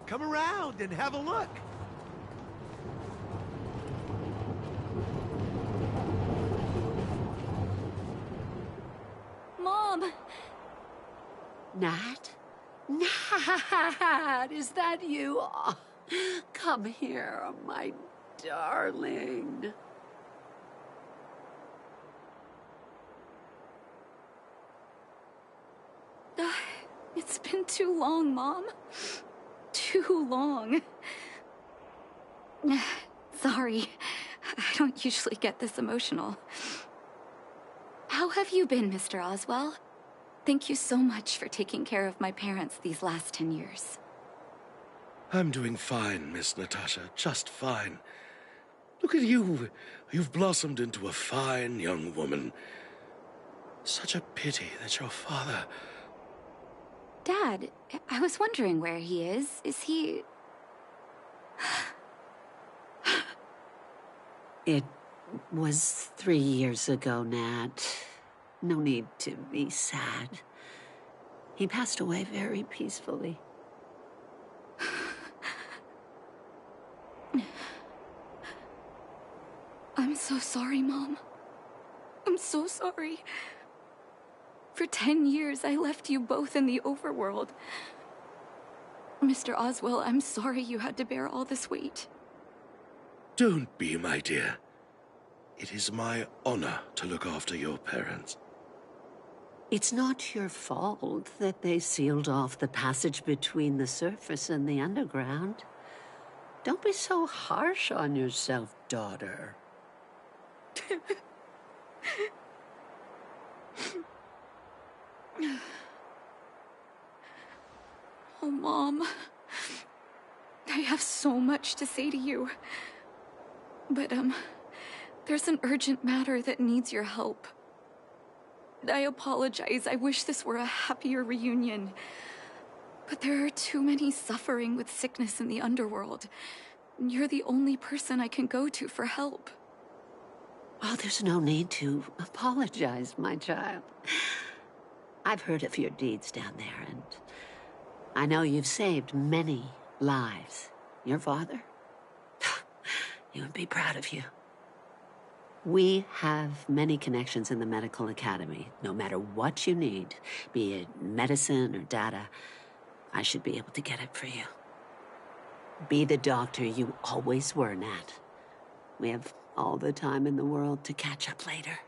Come around and have a look. Mom! Nat? Nat, is that you? Oh, come here, my darling. It's been too long, Mom. Too long. Sorry. I don't usually get this emotional. How have you been, Mr. Oswell? Thank you so much for taking care of my parents these last 10 years. I'm doing fine, Miss Natasha, just fine. Look at you. You've blossomed into a fine young woman. Such a pity that your father... Dad, I was wondering where he is. Is he... It was 3 years ago, Nat. No need to be sad. He passed away very peacefully. I'm so sorry, Mom. I'm so sorry. For 10 years, I left you both in the overworld. Mr. Oswell, I'm sorry you had to bear all this weight. Don't be, my dear. It is my honor to look after your parents. It's not your fault that they sealed off the passage between the surface and the underground. Don't be so harsh on yourself, daughter. Oh, Mom. I have so much to say to you. But, there's an urgent matter that needs your help. I apologize. I wish this were a happier reunion. But there are too many suffering with sickness in the underworld. You're the only person I can go to for help. Oh, there's no need to apologize, my child. I've heard of your deeds down there, and I know you've saved many lives. Your father? He would be proud of you. We have many connections in the medical academy. No matter what you need, be it medicine or data, I should be able to get it for you. Be the doctor you always were, Nat. We have all the time in the world to catch up later.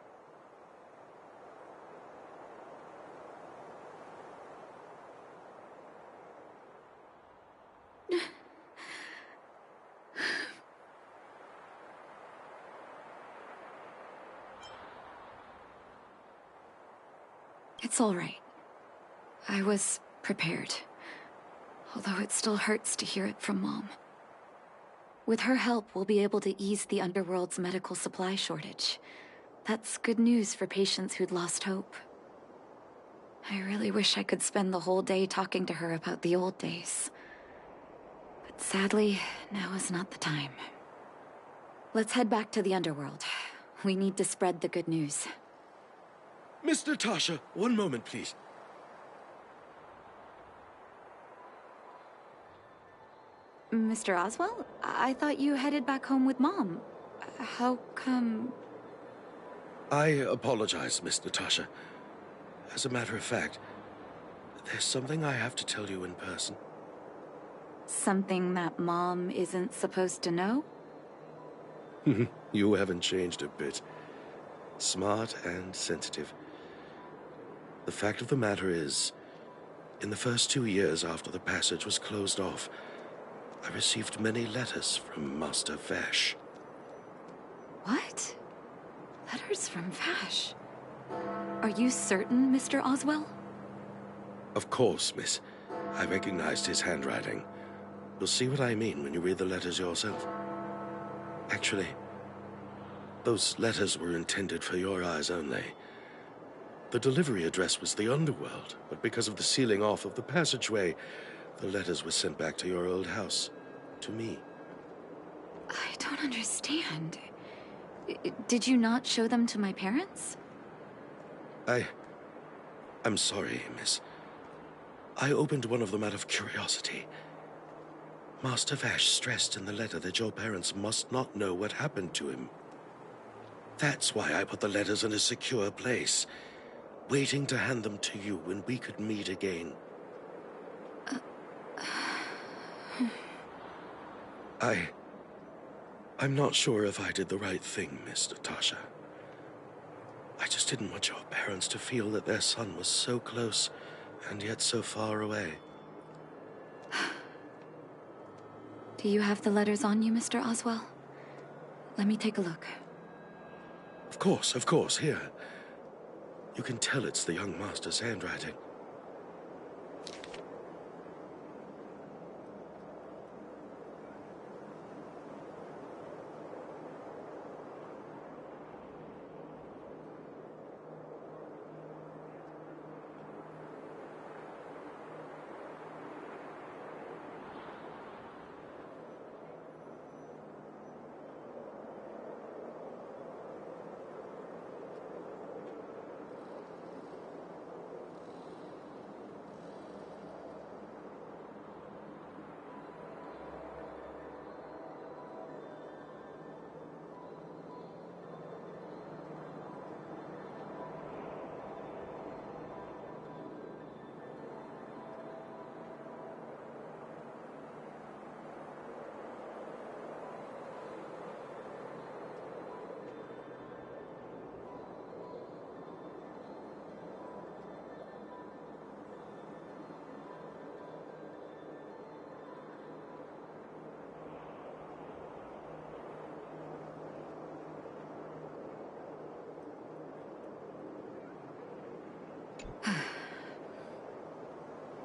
It's all right. I was prepared. Although it still hurts to hear it from Mom. With her help, we'll be able to ease the underworld's medical supply shortage. That's good news for patients who'd lost hope. I really wish I could spend the whole day talking to her about the old days. But sadly, now is not the time. Let's head back to the underworld. We need to spread the good news. Miss Natasha, one moment, please. Mr. Oswell? I thought you headed back home with Mom. How come... I apologize, Miss Natasha. As a matter of fact, there's something I have to tell you in person. Something that Mom isn't supposed to know? You haven't changed a bit. Smart and sensitive. The fact of the matter is, in the first 2 years after the passage was closed off, I received many letters from Master Vash. What? Letters from Vash? Are you certain, Mr. Oswell? Of course, miss. I recognized his handwriting. You'll see what I mean when you read the letters yourself. Actually, those letters were intended for your eyes only. The delivery address was the underworld, but because of the sealing off of the passageway, the letters were sent back to your old house. To me. I don't understand. Did you not show them to my parents? I'm sorry, miss. I opened one of them out of curiosity. Master Vash stressed in the letter that your parents must not know what happened to him. That's why I put the letters in a secure place, waiting to hand them to you when we could meet again. I'm not sure if I did the right thing, Miss Natasha. I just didn't want your parents to feel that their son was so close and yet so far away. Do you have the letters on you, Mr. Oswell? Let me take a look. Of course, here. You can tell it's the young master's handwriting.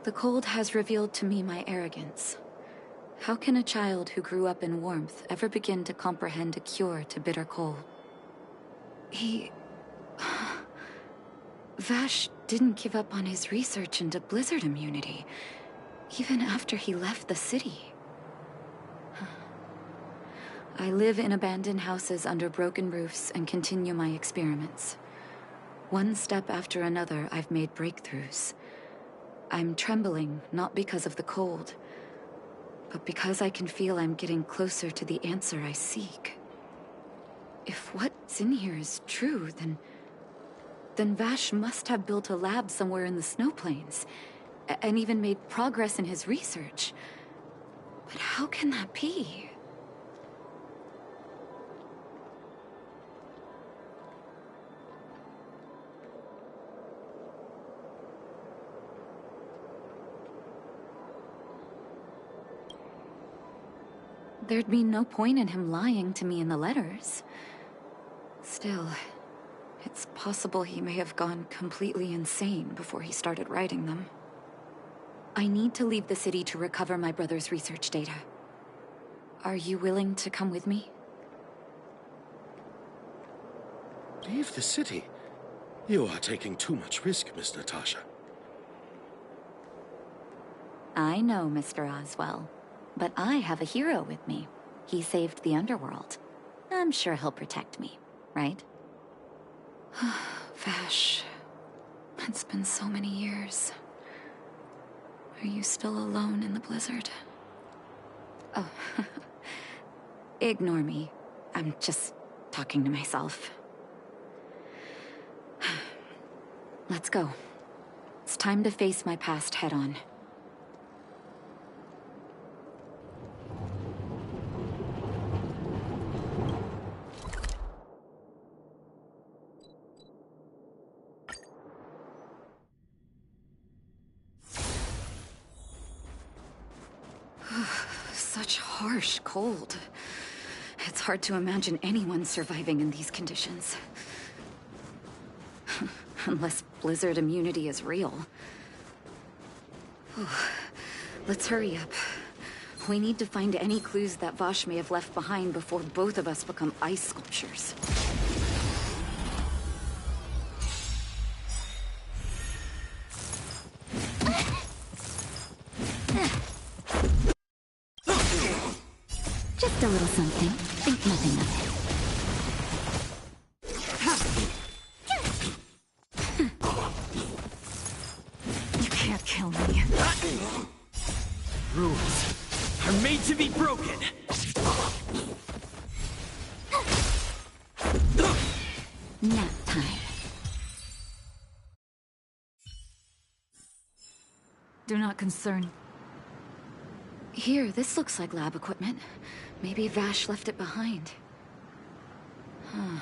The cold has revealed to me my arrogance. How can a child who grew up in warmth ever begin to comprehend a cure to bitter cold? Vash didn't give up on his research into blizzard immunity, even after he left the city. I live in abandoned houses under broken roofs and continue my experiments. One step after another, I've made breakthroughs. I'm trembling, not because of the cold, but because I can feel I'm getting closer to the answer I seek. If what's in here is true, then Vash must have built a lab somewhere in the snow plains, and even made progress in his research. But how can that be? There'd be no point in him lying to me in the letters. Still, it's possible he may have gone completely insane before he started writing them. I need to leave the city to recover my brother's research data. Are you willing to come with me? Leave the city? You are taking too much risk, Miss Natasha. I know, Mr. Oswell. But I have a hero with me. He saved the underworld. I'm sure he'll protect me, right? Vash, it's been so many years. Are you still alone in the blizzard? Oh, ignore me. I'm just talking to myself. Let's go. It's time to face my past head-on. Such harsh cold. It's hard to imagine anyone surviving in these conditions. Unless blizzard immunity is real. Let's hurry up. We need to find any clues that Vash may have left behind before both of us become ice sculptures. Just a little something. Think nothing of it. You can't kill me. Rules are made to be broken. Nap time. Do not concern. Here, this looks like lab equipment. Maybe Vash left it behind. Huh.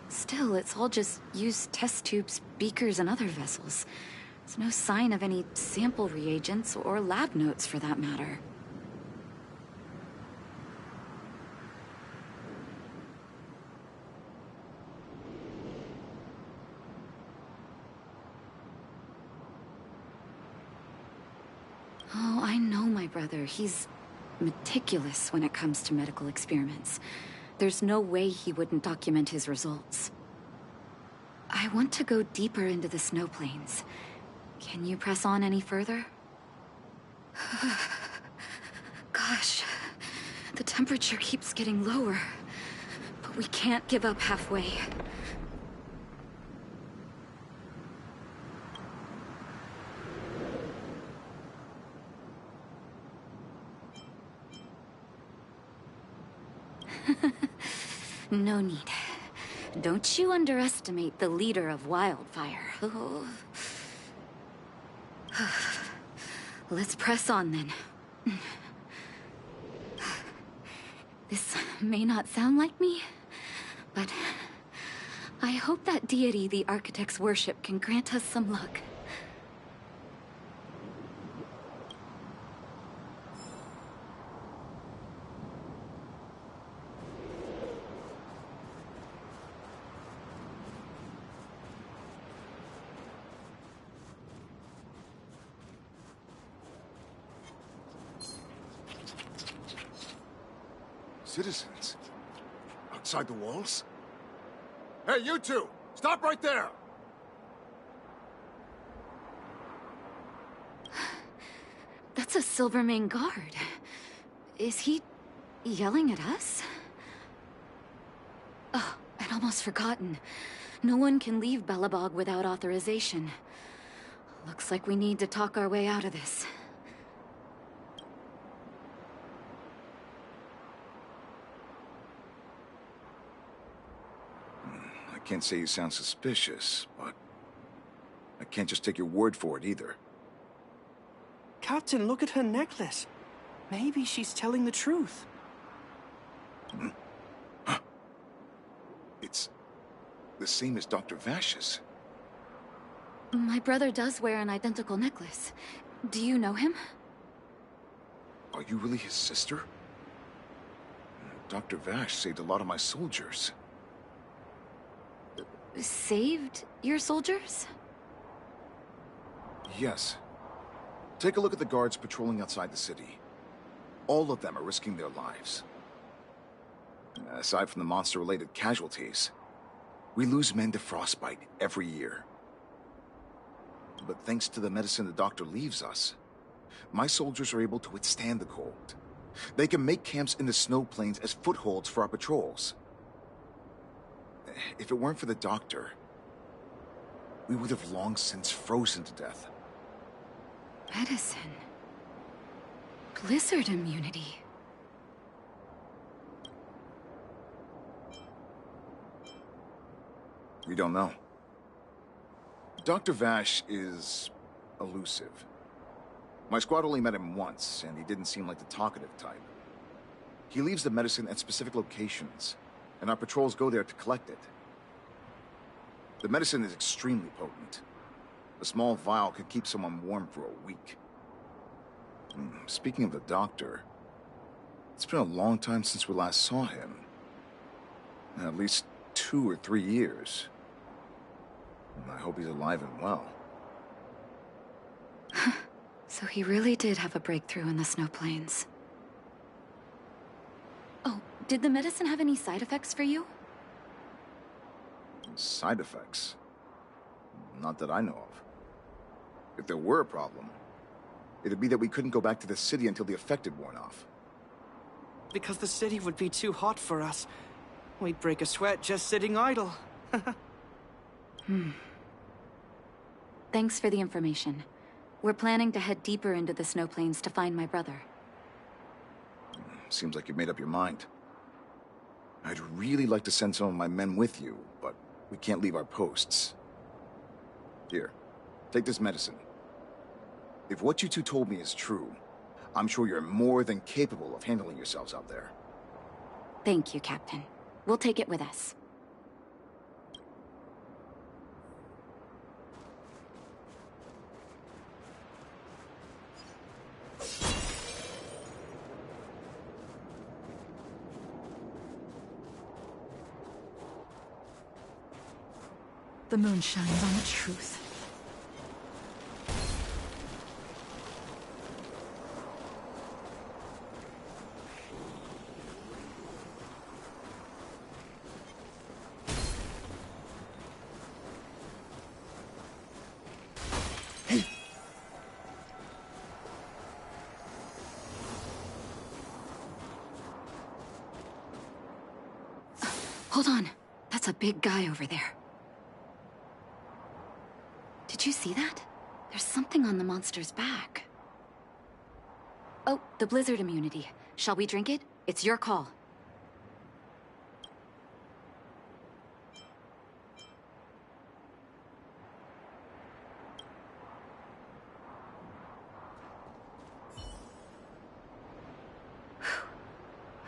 Still, it's all just used test tubes, beakers, and other vessels. There's no sign of any sample reagents or lab notes for that matter. Oh, I know my brother. He's meticulous when it comes to medical experiments. There's no way he wouldn't document his results. I want to go deeper into the snow plains. Can you press on any further? Gosh, the temperature keeps getting lower. But we can't give up halfway. No need. Don't you underestimate the leader of Wildfire. Oh. Let's press on then. This may not sound like me, but I hope that deity the architects worship can grant us some luck. Citizens? Outside the walls? Hey, you two! Stop right there! That's a Silvermane guard. Is he yelling at us? Oh, I'd almost forgotten. No one can leave Belobog without authorization. Looks like we need to talk our way out of this. I can't say you sound suspicious, but I can't just take your word for it either. Captain, look at her necklace. Maybe she's telling the truth. It's the same as Dr. Vash's. My brother does wear an identical necklace. Do you know him? Are you really his sister? Dr. Vash saved a lot of my soldiers. Saved your soldiers? Yes. Take a look at the guards patrolling outside the city. All of them are risking their lives. Aside from the monster-related casualties, we lose men to frostbite every year. But thanks to the medicine the doctor leaves us, my soldiers are able to withstand the cold. They can make camps in the snow plains as footholds for our patrols. If it weren't for the doctor, we would have long since frozen to death. Medicine. Blizzard immunity. We don't know. Dr. Vash is elusive. My squad only met him once, and he didn't seem like the talkative type. He leaves the medicine at specific locations, and our patrols go there to collect it. The medicine is extremely potent. A small vial could keep someone warm for a week. Speaking of the doctor, it's been a long time since we last saw him. At least 2 or 3 years. I hope he's alive and well. So he really did have a breakthrough in the snow plains. Oh, did the medicine have any side effects for you? Side effects? Not that I know of. If there were a problem, it'd be that we couldn't go back to the city until the effect had worn off. Because the city would be too hot for us. We'd break a sweat just sitting idle. Thanks for the information. We're planning to head deeper into the snow plains to find my brother. Seems like you've made up your mind. I'd really like to send some of my men with you, but we can't leave our posts. Here, take this medicine. If what you two told me is true, I'm sure you're more than capable of handling yourselves out there. Thank you, Captain. We'll take it with us. The moon shines on the truth. Hold on. That's a big guy over there. Did you see that? There's something on the monster's back. Oh, the blizzard immunity. Shall we drink it? It's your call.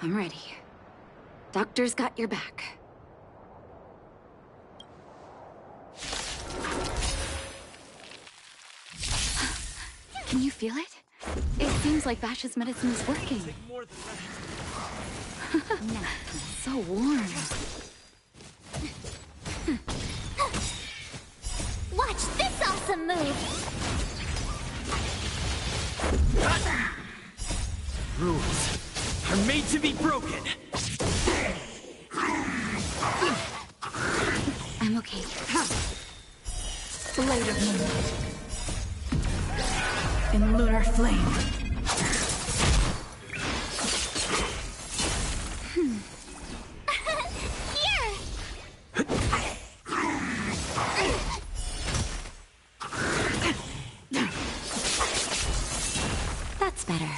I'm ready. Doctor's got your back. Can you feel it? It seems like Vash's medicine is working. So warm. Watch this awesome move! Rules are made to be broken. Okay. Blade of Moonlight. In lunar flame. Here! That's better.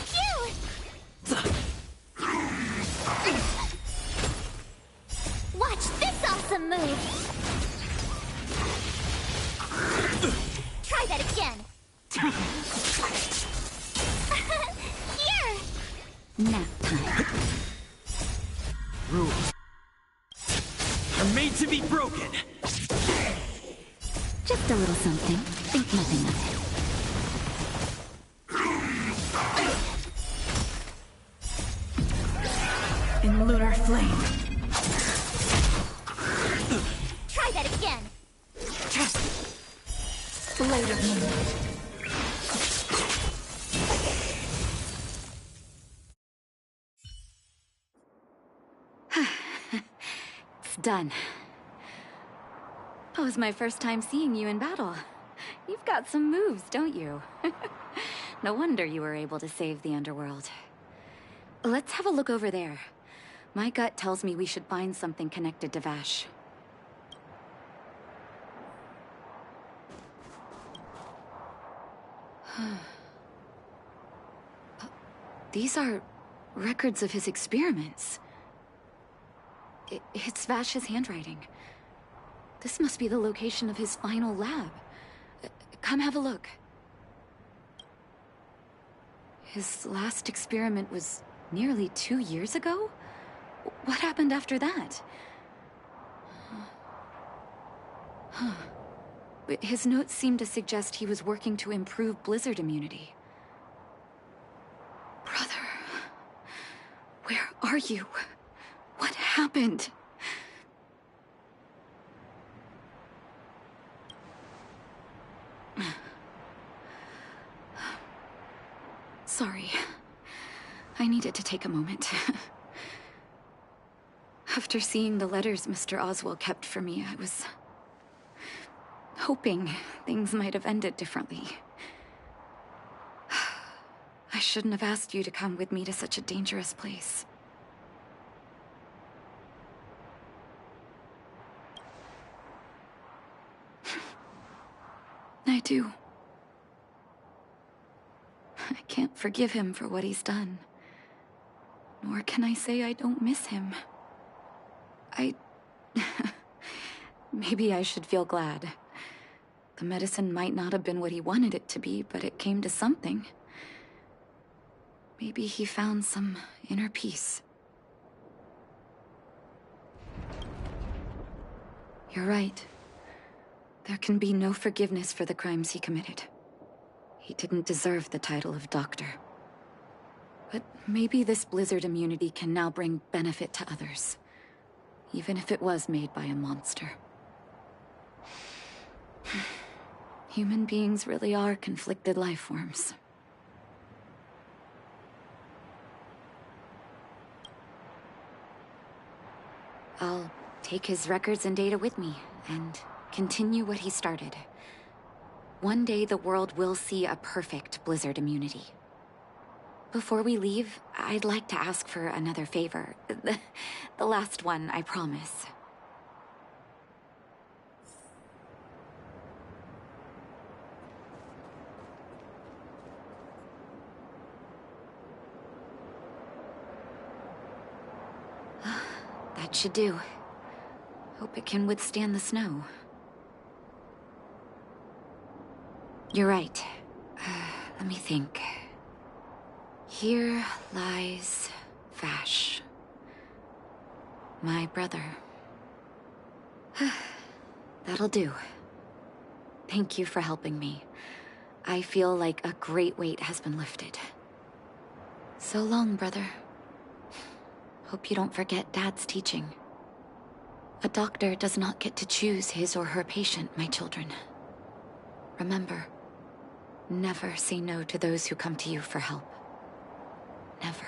Phew! Watch this awesome move! Try that again! Here! Nap time. Rules are made to be broken. Just a little something. Think nothing of In lunar flame. Try that again! Blade of Moonlight. It's done. That was my first time seeing you in battle. You've got some moves, don't you? No wonder you were able to save the underworld. Let's have a look over there. My gut tells me we should find something connected to Vash. These are records of his experiments. It's Vash's handwriting. This must be the location of his final lab. Come have a look. His last experiment was nearly 2 years ago? What happened after that? His notes seem to suggest he was working to improve blizzard immunity. Brother, where are you? What happened? Sorry. I needed to take a moment. After seeing the letters Mr. Oswald kept for me, I was hoping things might have ended differently. I shouldn't have asked you to come with me to such a dangerous place. I do. I can't forgive him for what he's done. Nor can I say I don't miss him. Maybe I should feel glad. The medicine might not have been what he wanted it to be, but it came to something. Maybe he found some inner peace. You're right. There can be no forgiveness for the crimes he committed. He didn't deserve the title of doctor. But maybe this blizzard immunity can now bring benefit to others. Even if it was made by a monster. Human beings really are conflicted life forms. I'll take his records and data with me, and continue what he started. One day the world will see a perfect blizzard immunity. Before we leave, I'd like to ask for another favor. The last one, I promise. That should do. Hope it can withstand the snow. You're right. Let me think. Here lies Vash. My brother. That'll do. Thank you for helping me. I feel like a great weight has been lifted. So long, brother. Hope you don't forget Dad's teaching. A doctor does not get to choose his or her patient, my children. Remember, never say no to those who come to you for help. Never.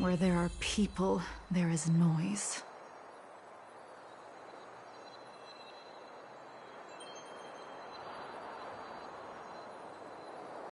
Where there are people, there is noise.